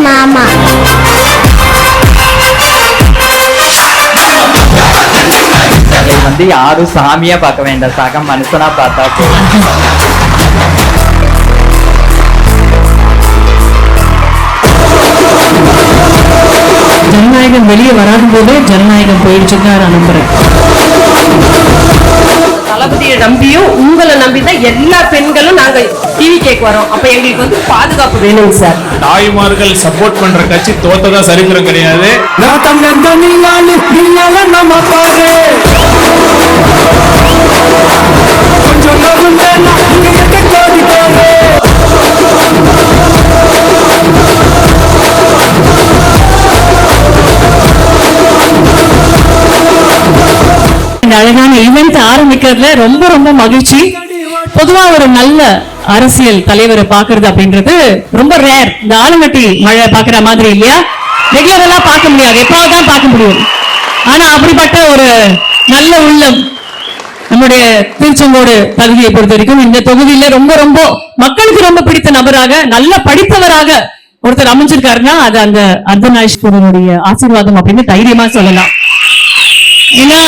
மாமா. யாரும் சாமியா பார்க்க வேண்டாம், சக மனுஷனா பார்த்தா போதும். ஜனநாயகம் வெளியே வராத போதே ஜனநாயகம் போயிடுச்சுன்னு நான் நம்புறேன். தளபதியை நம்பியும் உங்களை நம்பிதான் எல்லா பெண்களும் நாங்க டிவி கேக் வரோம். அப்ப எங்களுக்கு பாதுகாப்பு வேணும் சார். தாய்மார்கள் சப்போர்ட் பண்ற கட்சி தோத்ததா சரித்திரம் கிடையாது. இந்த அழகான ஈவென்ட் ஆரம்பிக்கிறதுல ரொம்ப ரொம்ப மகிழ்ச்சி. பொதுவா ஒரு நல்ல அரசியல் தலைவரை பாக்குறது அப்படின்றது ரொம்ப ரேர். இந்த ஆளுங்கட்டி மழை பாக்குற மாதிரி இல்லையா, ரெகுலரா பார்க்க முடியாது, எப்போதான் பார்க்க முடியும். ஆனா அப்படிப்பட்ட ஒரு நல்ல உள்ளம் நம்முடைய திருச்செங்கோடு பகுதியை பொறுத்த வரைக்கும் இந்த தொகுதியில ரொம்ப ரொம்ப மக்களுக்கு ரொம்ப பிடித்த நபராக, நல்ல படித்தவராக ஒருத்தர் அமைஞ்சிருக்காருன்னா அது அந்த அர்த்தநாரீஸ்வரருடைய ஆசீர்வாதம் அப்படின்னு தைரியமா சொல்லலாம். ஏன்னா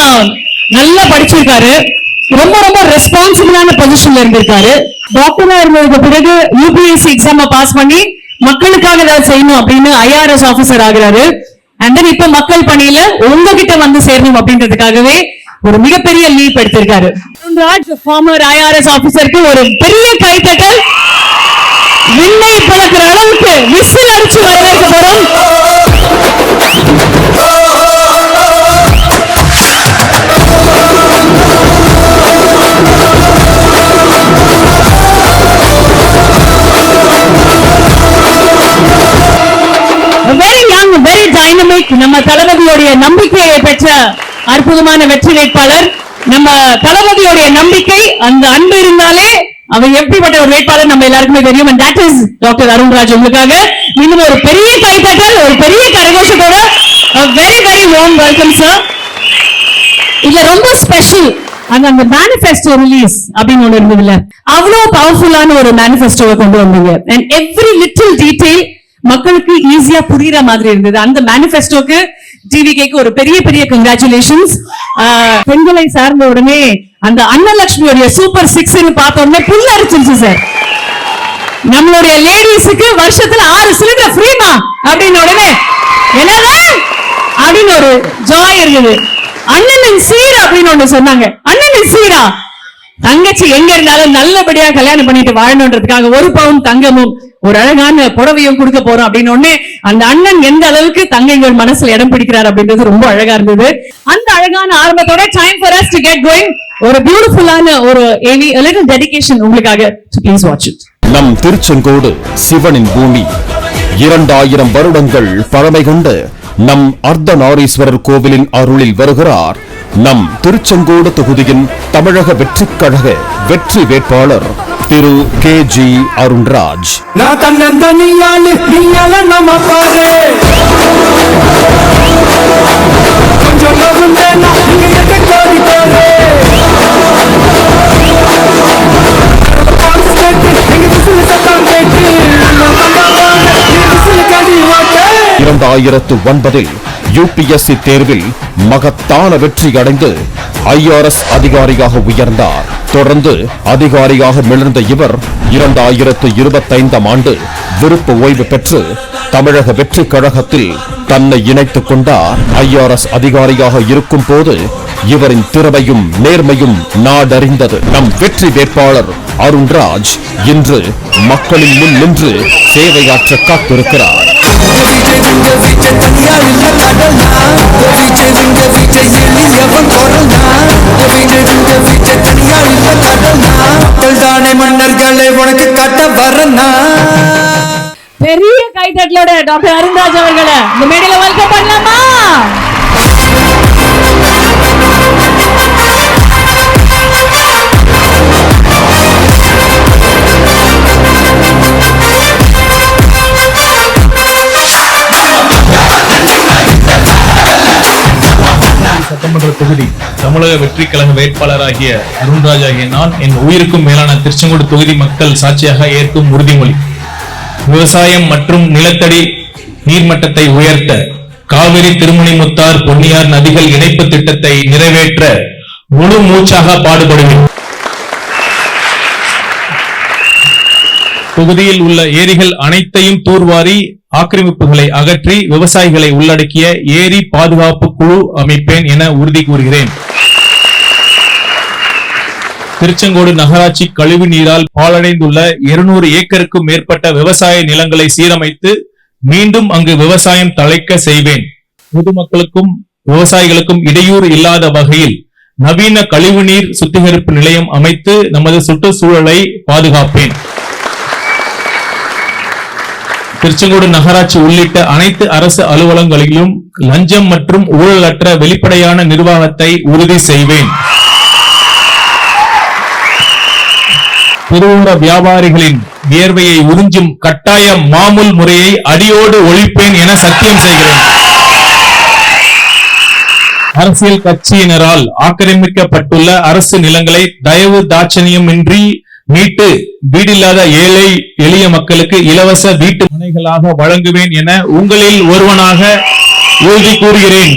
நல்லா படிச்சிருக்காரு, ரொம்ப ரொம்ப ரெஸ்பான்சிபிளான பொசிஷன்ல இருந்திருக்காரு. டாக்டரா இருந்ததுக்கு பிறகு யூபிஎஸ்சி எக்ஸாம பாஸ் பண்ணி மக்களுக்காக ஏதாவது செய்யணும் அப்படின்னு ஐஆர்எஸ் ஆபீசர் ஆகிறாரு. அண்ட் தென் இப்ப மக்கள் பணியில உங்ககிட்ட வந்து சேரணும் அப்படின்றதுக்காகவே ஒரு மிகப்பெரிய லீப் எடுத்திருக்காரு. ஃபார்மர் ஐஆர்எஸ் ஆபீசருக்கு ஒரு பெரிய கைத்தட்டல். விண்ணை பிளக்கிற அளவுக்கு விசில் அடிச்சு வரவேற்கப்படும். வெரி டைனமிக், நம்ம தளபதியோடைய நம்பிக்கையை பெற்ற அற்புதமான வெற்றி வேட்பாளர். நம்ம தளபதியோடைய நம்பிக்கை, அந்த அன்பு இருந்தாலே அவர் எப்படிப்பட்ட ஒரு வேட்பாளர் நம்ம எல்லாருக்குமே தெரியும். and that is doctor Arunraj. உங்களுக்காக இன்னும் ஒரு பெரிய கைத்தட்டல், ஒரு பெரிய கரகோஷத்தோட very very warm welcome sir. இதுல ரொம்ப ஸ்பெஷல் அந்த மேனிஃபெஸ்டோ ரிலீஸ் அப்படின்னு ஒண்ணு இருந்ததுல, அவ்வளவு பவர்ஃபுல்லான ஒரு மேனிஃபெஸ்டோவை கொண்டு வந்தீங்க. and every little detail மக்களுக்கு ஈஸியா புரியுற மாதிரி இருந்தது. அந்த மேனிஃபெஸ்டோக்கு டிவிகேக்கு ஒரு பெரிய பெரிய கங்க்ராச்சுலேஷன்ஸ். பெண்களை சார்ந்த உடனே அந்த அன்னலட்சுமியோட சூப்பர் 6 பார்த்த உடனே புல் அரிச்சிருச்சு சார். நம்மளுடைய லேடிஸுக்கு வருஷத்துல 6 சிலிண்டர் ஃப்ரீமா அப்படின்னு உடனே என்னது அப்படின்னு ஒரு ஜாய் இருக்குது. அண்ணனின் சீர் அப்படின்னு ஒண்ணு சொன்னாங்க. அண்ணனின் சீரா, தங்கச்சி எங்க இருந்தாலும் நல்லபடியா கல்யாணம் பண்ணிட்டு வாழணுன்றதுக்காக 1 பவுன் தங்கமும் ஒரு அழகான புடவையும் கொடுக்க போறோம் அப்படின்னு ஒண்ணு அந்த அண்ணன் எந்த அளவுக்கு தங்கைகள் மனசுல இடம் பிடிக்கிறார் அப்படின்றது ரொம்ப அழகா இருந்தது. அந்த அழகான ஆரம்பத்தோட time for us to get going. ஒரு பியூட்டிஃபுல்லான ஒரு a little dedication உங்களுக்காக. Please watch it. நம் திருச்செங்கோடு சிவனின் பூமி. 2000 வருடங்கள் பழமை கொண்ட நம் அர்த்தநாரீஸ்வரர் கோவிலின் அருளில் வருகிறார் நம் திருச்செங்கோடு தொகுதியின் தமிழக வெற்றிக் கழக வெற்றி வேட்பாளர் திரு KG அருண்ராஜ். யூபிஎஸ்சி தேர்வில் மகத்தான வெற்றி அடைந்து ஐஆர்எஸ் அதிகாரியாக உயர்ந்தார். தொடர்ந்து அதிகாரியாக மிளர்ந்த இவர் 2025ஆம் ஆண்டு விருப்ப ஓய்வு பெற்று தமிழக வெற்றி கழகத்தில் தன்னை இணைத்துக் கொண்டார். ஐஆர்எஸ் அதிகாரியாக இருக்கும் போது இவரின் திறமையும் நேர்மையும் நாடறிந்தது. நம் வெற்றி வேட்பாளர் அருண்ராஜ் இன்று மக்களின் முன் நின்று சேவையாற்ற காத்திருக்கிறார். மன்னர்களை உனக்கு கட்ட வரனா. பெரிய கைத்தட்டலோட டாக்டர் அருண்ராஜ் அவர்களை இந்த மேடையில வெல்கம் பண்ணலாமா? சட்டமன்ற தொகுதி தமிழக வெற்றி கழக வேட்பாளராகிய அருண்ராஜ் ஆகிய நான் என் உயிருக்கும் மேலான திருச்செங்கோடு தொகுதி மக்கள் சாட்சியாக ஏற்கும் உறுதிமொழி. விவசாயம் மற்றும் நிலத்தடி நீர்மட்டத்தை உயர்த்த, காவிரி, திருமணிமுத்தார், பொன்னியார் நதிகள் இணைப்பு திட்டத்தை நிறைவேற்ற முழு மூச்சாக பாடுபடுவேன். தொகுதியில் உள்ள ஏரிகள் அனைத்தையும் தூர்வாரி ஆக்கிரமிப்புகளை அகற்றி விவசாயிகளை உள்ளடக்கிய ஏரி பாதுகாப்பு குழு அமைப்பேன் என உறுதி கூறுகிறேன். திருச்செங்கோடு நகராட்சி கழிவு நீரால் பாழடைந்துள்ள 200 ஏக்கருக்கும் மேற்பட்ட விவசாய நிலங்களை சீரமைத்து மீண்டும் அங்கு விவசாயம் தழைக்க செய்வேன். பொதுமக்களுக்கும் விவசாயிகளுக்கும் இடையூறு இல்லாத வகையில் நவீன கழிவுநீர் சுத்திகரிப்பு நிலையம் அமைத்து நமது சுற்றுச்சூழலை பாதுகாப்பேன். திருச்செங்கோடு நகராட்சி உள்ளிட்ட அனைத்து அரசு அலுவலகங்களிலும் லஞ்சம் மற்றும் ஊழலற்ற வெளிப்படையான நிர்வாகத்தை உறுதி செய்வேன். பெருவோர வியாபாரிகளின் வியர்வையை உறிஞ்சும் கட்டாய மாமூல் முறையை அடியோடு ஒழிப்பேன் என சத்தியம் செய்கிறேன். அரசியல் கட்சியினரால் ஆக்கிரமிக்கப்பட்டுள்ள அரசு நிலங்களை தயவு தாட்சணியமின்றி மீட்டு வீடில்லாத ஏழை எளிய மக்களுக்கு இலவச வீட்டு மனைகளாக வழங்குவேன் என உங்களில் ஒருவனாக உறுதி கூறுகிறேன்.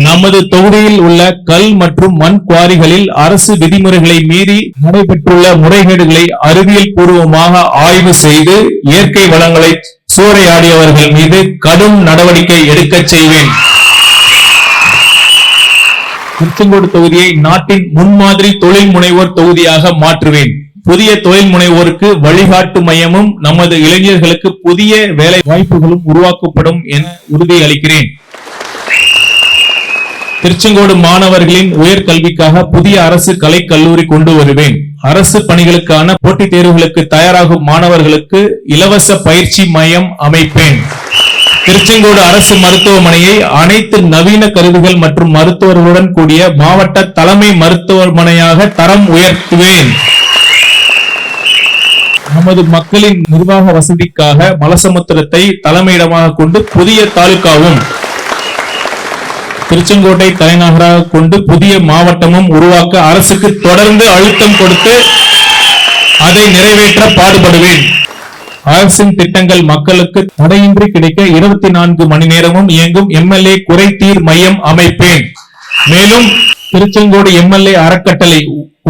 நமது தொகுதியில் உள்ள கல் மற்றும் மண் குவாரிகளில் அரசு விதிமுறைகளை மீறி நடைபெற்றுள்ள முறைகேடுகளை அறிவியல் பூர்வமாக ஆய்வு செய்து இயற்கை வளங்களை சூறையாடியவர்கள் மீது கடும் நடவடிக்கை எடுக்கச் செய்வேன். திருச்செங்கோடு தொகுதியை நாட்டின் முன்மாதிரி தொழில் முனைவோர் தொகுதியாக மாற்றுவேன். புதிய தொழில் முனைவோருக்கு வழிகாட்டு மையமும் நமது இளைஞர்களுக்கு புதிய வேலை வாய்ப்புகளும் உருவாக்கப்படும் என உறுதியளிக்கிறேன். திருச்செங்கோடு மாணவர்களின் உயர்கல்விக்காக புதிய அரசு கலை கல்லூரி கொண்டு வருவேன். அரசு பணிகளுக்கான போட்டித் தேர்வுகளுக்கு தயாராகும் மாணவர்களுக்கு இலவச பயிற்சி மையம் அமைப்பேன். திருச்செங்கோடு அரசு மருத்துவமனையை அனைத்து நவீன கருவிகள் மற்றும் மருத்துவர்களுடன் கூடிய மாவட்ட தலைமை மருத்துவமனையாக தரம் உயர்த்துவேன். நமது மக்களின் நிர்வாக வசதிக்காக மலசமுத்திரத்தை தலைமையிடமாக கொண்டு புதிய தாலுகாவும் திருச்செங்கோட்டை தலைநகராக கொண்டு புதிய மாவட்டமும் உருவாக்க அரசுக்கு தொடர்ந்து அழுத்தம் கொடுத்து அதை நிறைவேற்ற பாடுபடுவேன். அரசின் திட்டங்கள் மக்களுக்கு தடையின்றி கிடைக்க 24 மணி நேரமும் இயங்கும் எம்எல்ஏ குறைதீர் மையம் அமைப்பேன். மேலும் திருச்செங்கோடு எம்எல்ஏ அறக்கட்டளை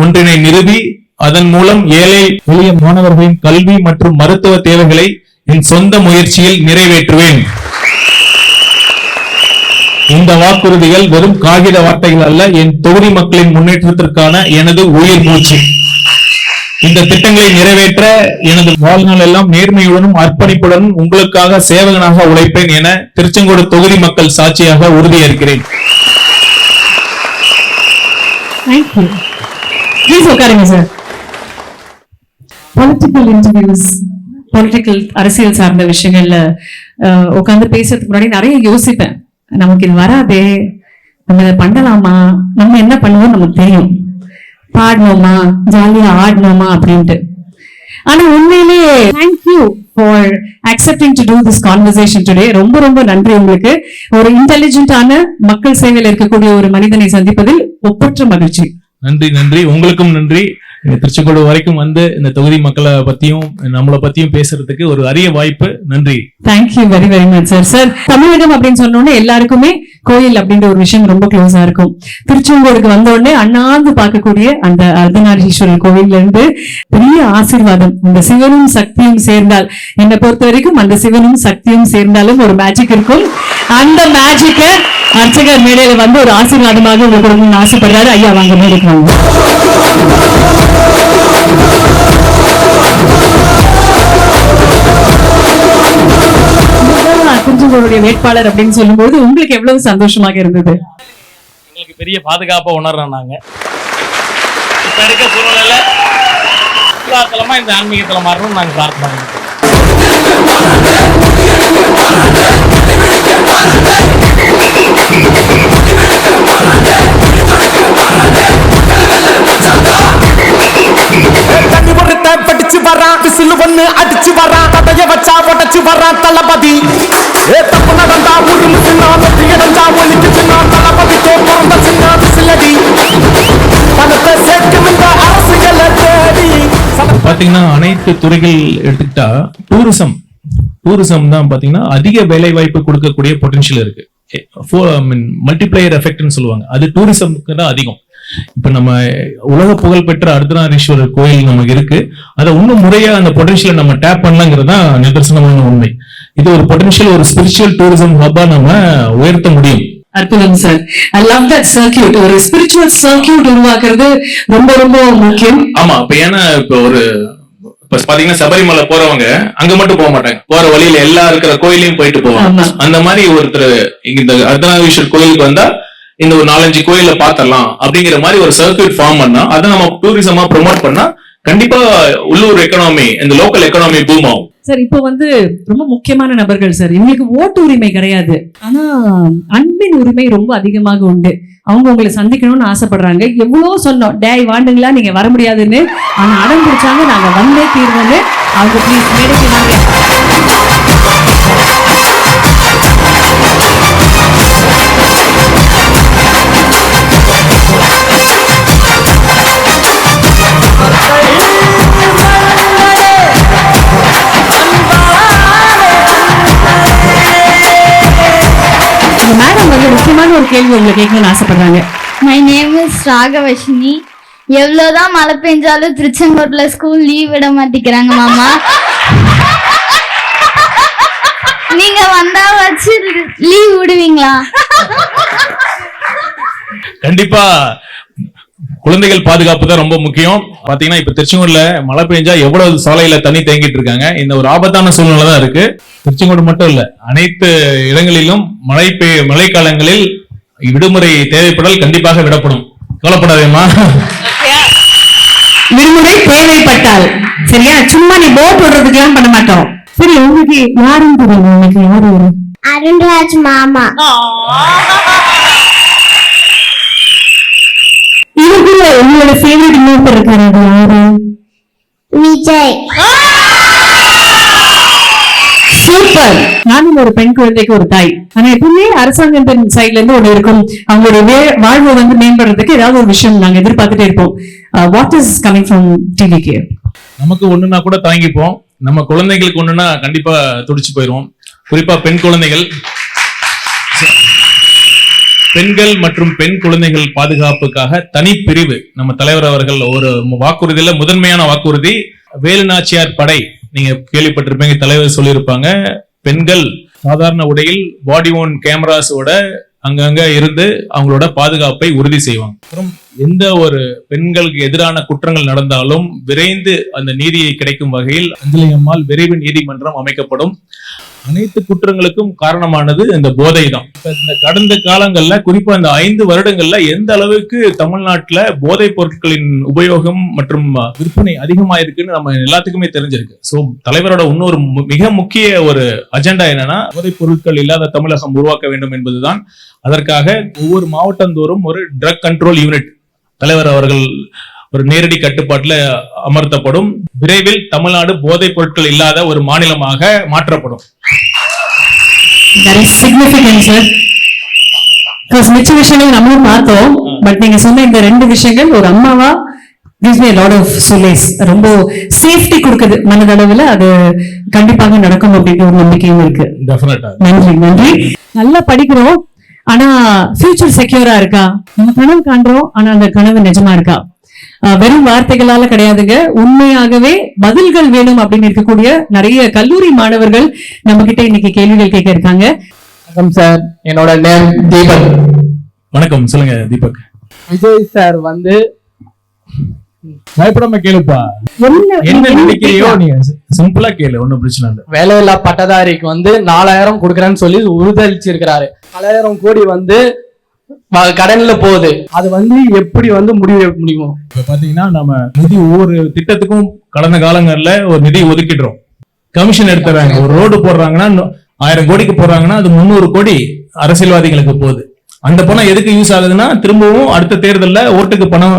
ஒன்றினை நிறுவி அதன் மூலம் ஏழை எளிய மாணவர்களின் கல்வி மற்றும் மருத்துவ தேவைகளை என் சொந்த முயற்சியில் நிறைவேற்றுவேன். இந்த வாக்குறுதிகள் வெறும் காகித வார்த்தைகள் அல்ல, என் தொகுதி மக்களின் முன்னேற்றத்திற்கான எனது உயிர் மூச்சு. இந்த திட்டங்களை நிறைவேற்ற எனது வாழ்நாள் எல்லாம் நேர்மையுடனும் அர்ப்பணிப்புடனும் உங்களுக்காக சேவகனாக உழைப்பேன் என திருச்செங்கோடு தொகுதி மக்கள் சாட்சியாக உறுதியேற்கிறேன். பொலிட்டிக்கல் அரசியல் சார்ந்த விஷயங்கள்ல உட்கார்ந்து பேசுறதுக்கு முன்னாடி நிறைய யோசிப்பேன். நமக்கு இது வராதே, நம்ம இதை பண்ணலாமா, நம்ம என்ன பண்ணுவோம் நமக்கு தெரியும், பாடணுமா, ஜாலியா ஆடணுமா அப்படின்ட்டு. ஆனா உண்மையிலேயே thank you for accepting to do this conversation today. ரொம்ப ரொம்ப நன்றி உங்களுக்கு. ஒரு இன்டெலிஜென்டான மக்கள் சேவையில் இருக்கக்கூடிய ஒரு மனிதனை சந்திப்பதில் ஒப்பற்ற மகிழ்ச்சி. நன்றி நன்றி. உங்களுக்கும் நன்றி. திருச்செங்கோடு வரைக்கும் வந்து இந்த தொகுதி மக்களை பத்தியும் நம்மளை பத்தியும் பேசுறதுக்கு ஒரு அரிய வாய்ப்பு. நன்றி. Thank you very very much sir. Sir, Tamilagam அப்படின்னு சொன்னோடனே எல்லாருக்குமே கோயில் அப்படின்ற ஒரு விஷயம் ரொம்ப க்ளோஸா இருக்கும். திருச்செங்கோடுக்கு வந்த உடனே அண்ணாந்து பார்க்கக்கூடிய அந்த அர்த்தநாரீஸ்வரர் கோவில்ல இருந்து பெரிய ஆசீர்வாதம். அந்த சிவனும் சக்தியும் சேர்ந்தால், என்னை பொறுத்த வரைக்கும் அந்த சிவனும் சக்தியும் சேர்ந்தாலும் ஒரு மேஜிக் இருக்கும். அந்த மேஜிக்க அர்ச்சகர் மேடையில வந்து ஒரு ஆசீர்வாதமாக உங்களுக்கு ஆசைப்படுறாரு. ஐயா வாங்க மேடைக்கு வாங்க. திருச்செங்கோடுடைய வேட்பாளர் அப்படின்னு சொல்லும்போது உங்களுக்கு எவ்வளவு சந்தோஷமாக இருந்தது? எங்களுக்கு பெரிய பாதுகாப்பா உணர்றோம். நாங்க இப்ப இருக்க சூழ்நிலையில சுற்றுலாத்தலமா இந்த ஆன்மீகத்துல மாறணும் நாங்க பிரார்த்தனை. படிச்சு வரான், விசில் ஒண்ணு அடிச்சு வரான், கதைய வச்சா உடச்சு வரான் தளபதி. தப்பு நடந்தா உருளு சின்ன வெற்றி அடைஞ்சா ஒலிக்கு சின்ன தளபதி தோற்றம் சின்ன விசிலடி. பணத்தை சேர்க்கும் இந்த அரசியலை தேடி. பாத்தீங்கன்னா அனைத்து துறைகள் எடுத்துக்கிட்டா டூரிசம் தான் பாத்தீங்கன்னா அதிக வேலை வாய்ப்பு கொடுக்கக்கூடிய பொட்டன்ஷியல் இருக்கு. மல்டிப்ளையர் எஃபெக்ட்னு சொல்லுவாங்க, அது டூரிசம்க்கு தான் அதிகம். இப்ப நம்ம உலக புகழ்பெற்ற அர்த்தநாரீஸ்வரர் கோயில் நமக்கு இருக்கு, அதை இன்னும் முறையா அந்த பொட்டன்ஷியலை நம்ம டேப் பண்ணலாங்கிறது தான் நிதர்சனமான உண்மை. இது ஒரு பொட்டன்ஷியல், ஒரு ஸ்பிரிச்சுவல் டூரிசம் ஹப்பா நம்ம உயர்த்த முடியும். அற்புதம் sir. I love that circuit. ஒரு ஸ்பிரிச்சுவல் சர்க்கியூட் உருவாக்குறது ரொம்ப ரொம்ப முக்கியம். ஆமா, இப்ப ஏன்னா இப்ப ஒரு பாத்தீங்கன்னா சபரிமலை போறவங்க அங்க மட்டும் போக மாட்டாங்க, போற வழியில எல்லா இருக்கிற கோயிலையும் போயிட்டு போவாங்க. அந்த மாதிரி ஒருத்தர் இந்த அர்த்தநாரீஸ்வரர் கோயிலுக்கு வந்தா இந்த ஒரு 4-5 கோயில பாத்திரலாம் அப்படிங்கிற மாதிரி ஒரு சர்க்கியூட் ஃபார்ம் பண்ணா, அதை நம்ம டூரிசமா ப்ரொமோட் பண்ணா கண்டிப்பா உள்ளூர் எக்கனாமி, இந்த லோக்கல் எக்கனாமி பூம் ஆகும். சார், இப்போ ரொம்ப முக்கியமான நபர்கள் சார், இவங்களுக்கு ஓட்டு உரிமை கிடையாது, ஆனா அன்பின் உரிமை ரொம்ப அதிகமாக உண்டு. அவங்க உங்களை சந்திக்கணும்னு ஆசைப்படுறாங்க. எவ்வளவு சொன்னோம், டேய் வாண்டுங்களா நீங்க வர முடியாதுன்னு, ஆனா அடம் பிடிச்சாங்க, நாங்க வந்தே தீர்வோன்னு. அவங்க ப்ளீஸ் மேடைக்கு வாங்க. மேடம் முக்கியமான ஒரு கேள்வி உங்களை கேட்கணும்னு ஆசைப்படுறாங்க. My name is Ragavarshini. எவ்வளவுதான் மழை பெஞ்சாலும் திருச்செங்கோட்ல ஸ்கூல் லீவ் விட மாட்டேங்கிறாங்க மாமா. நீங்க வந்தா வச்சு லீவ் விடுவீங்களா? கண்டிப்பா குழந்தைகள் பாதுகாப்பு தான் ரொம்ப முக்கியம். பாத்தீங்கன்னா இப்ப திருச்செங்கோடுல மழை பெஞ்சா எவ்வளவு சாலையில தண்ணி தேங்கிட்டு இருக்காங்க. இந்த ஒரு ஆபத்தான சூழ்நிலை தான் இருக்கு. திருச்செங்கோடு மட்டும் இல்ல, அனைத்து இடங்களிலும் மழை காலங்களில் விடுமுறை தேவைப்படால் கண்டிப்பாக விடப்படும். கவலைப்படாதேமா. விடுமுறை தேவைப்பட்டால் சரியா, சும்மா நீ போட் ஓடுறதுக்கு எல்லாம் பண்ண மாட்டோம். சரி, உங்களுக்கு யாரும் தெரியும்? உங்களுக்கு யாரு? அருண்ராஜ் மாமா. இதுக்குள்ள உங்களோட ஃபேவரட் இன்னொருத்தர் இருக்காரு, அது யாரு? விஜய். சூப்பர். நானும் ஒரு பெண் குழந்தைக்கு ஒரு தாய். ஆனா எப்பவுமே அரசாங்கத்தின் சைட்ல இருந்து ஒண்ணு இருக்கும், அவங்களுடைய வாழ்வை மேம்படுறதுக்கு ஏதாவது ஒரு விஷயம் நாங்க எதிர்பார்த்துட்டே இருப்போம். What is coming from TVK? நமக்கு ஒண்ணுன்னா கூட தாங்கிப்போம், நம்ம குழந்தைகளுக்கு ஒண்ணுன்னா கண்டிப்பா துடிச்சு போயிடுவோம். குறிப்பா பெண் குழந்தைகள், பெண்கள் மற்றும் பெண் குழந்தைகள் பாதுகாப்புக்காக தனி பிரிவு நம்ம தலைவர் அவர்கள் ஒரு வாக்குறுதியில முதன்மையான வாக்குறுதி வேலு நாச்சியார் படை. நீங்க கேள்விப்பட்டிருப்பீங்க, தலைவர் சொல்லியிருப்பாங்க, பெண்கள் சாதாரண உடையில் பாடி ஓன் கேமராஸோட அங்கங்க இருந்து அவங்களோட பாதுகாப்பை உறுதி செய்வாங்க. அப்புறம் எந்த ஒரு பெண்களுக்கு எதிரான குற்றங்கள் நடந்தாலும் விரைந்து அந்த நீதியை கிடைக்கும் வகையில் அஞ்சலி அம்மாள் விரைவு நீதிமன்றம் அமைக்கப்படும். அனைத்து குற்றங்களுக்கும் காரணமானது இந்த போதை தான். இந்த கடந்த காலங்கள்ல, குறிப்பா இந்த 5 வருடங்கள்ல எந்த அளவுக்கு தமிழ்நாட்டுல போதைப் பொருட்களின் உபயோகம் மற்றும் விற்பனை அதிகமாயிருக்குன்னு நம்ம எல்லாத்துக்குமே தெரிஞ்சிருக்கு. சோ தலைவரோட இன்னொரு மிக முக்கிய ஒரு அஜெண்டா என்னன்னா, போதைப் பொருட்கள் இல்லாத தமிழகம் உருவாக்க வேண்டும் என்பதுதான். அதற்காக ஒவ்வொரு மாவட்டந்தோறும் ஒரு ட்ரக் கண்ட்ரோல் யூனிட் தலைவர் அவர்கள் ஒரு நேரடி கட்டுப்பாட்டுல அமர்த்தப்படும். விரைவில் தமிழ்நாடு போதைப் பொருட்கள் இல்லாத ஒரு மாநிலமாக மாற்றப்படும். மிச்ச விஷயங்கள் நம்மளும் பார்த்தோம், பட் நீங்க சொன்ன இந்த 2 விஷயங்கள் ஒரு அம்மாவா gives me a lot of solace. ரொம்ப சேஃப்டி கொடுக்குது மனதளவுல. அது கண்டிப்பாக நடக்கும் அப்படின்ற ஒரு நம்பிக்கையும் இருக்கு. நன்றி நன்றி. நல்லா படிக்கிறோம், ஆனா ஃபியூச்சர் செக்யூரா இருக்கா? நம்ம கனவு காண்றோம், ஆனா அந்த கனவு நிஜமா இருக்கா? வெறும் வார்த்தைகளால கிடையாதுங்க, உண்மையாகவே பதில்கள் வேணும் அப்படின்னு இருக்கக்கூடிய நிறைய கல்லூரி மாணவர்கள் நம்ம கிட்ட இன்னைக்கு கேள்விகள் கேட்க இருக்காங்க. வணக்கம் சார், என்னோட நேம் தீபக். வணக்கம், சொல்லுங்க தீபக். விஜய் சார் பயப்படாம கேளுப்பா, என்ன நினைக்கிறியோ நீ சிம்பிளா கேளு, ஒன்னும் பிரச்சனை இல்லை. வேலையில்லா பட்டதாரிக்கு 4000 கொடுக்கறேன்னு சொல்லி உறுதியளிச்சிருக்கிறாரு. 4000 கோடி கடன்ல போகுது. அது எப்படி முடிவு முடியும்? இப்ப பாத்தீங்கன்னா நம்ம நிதி ஒவ்வொரு திட்டத்துக்கும் கடந்த காலங்கள்ல ஒரு நிதி ஒதுக்கிடுறோம், கமிஷன் எடுத்துறாங்க. ஒரு ரோடு போடுறாங்கன்னா 1000 கோடிக்கு போடுறாங்கன்னா அது 300 கோடி அரசியல்வாதிகளுக்கு போகுது. அந்த பணம் எதுக்கு யூஸ் ஆகுதுன்னா, திரும்பவும் அடுத்த தேர்தல்ல ஓட்டுக்கு பணம்,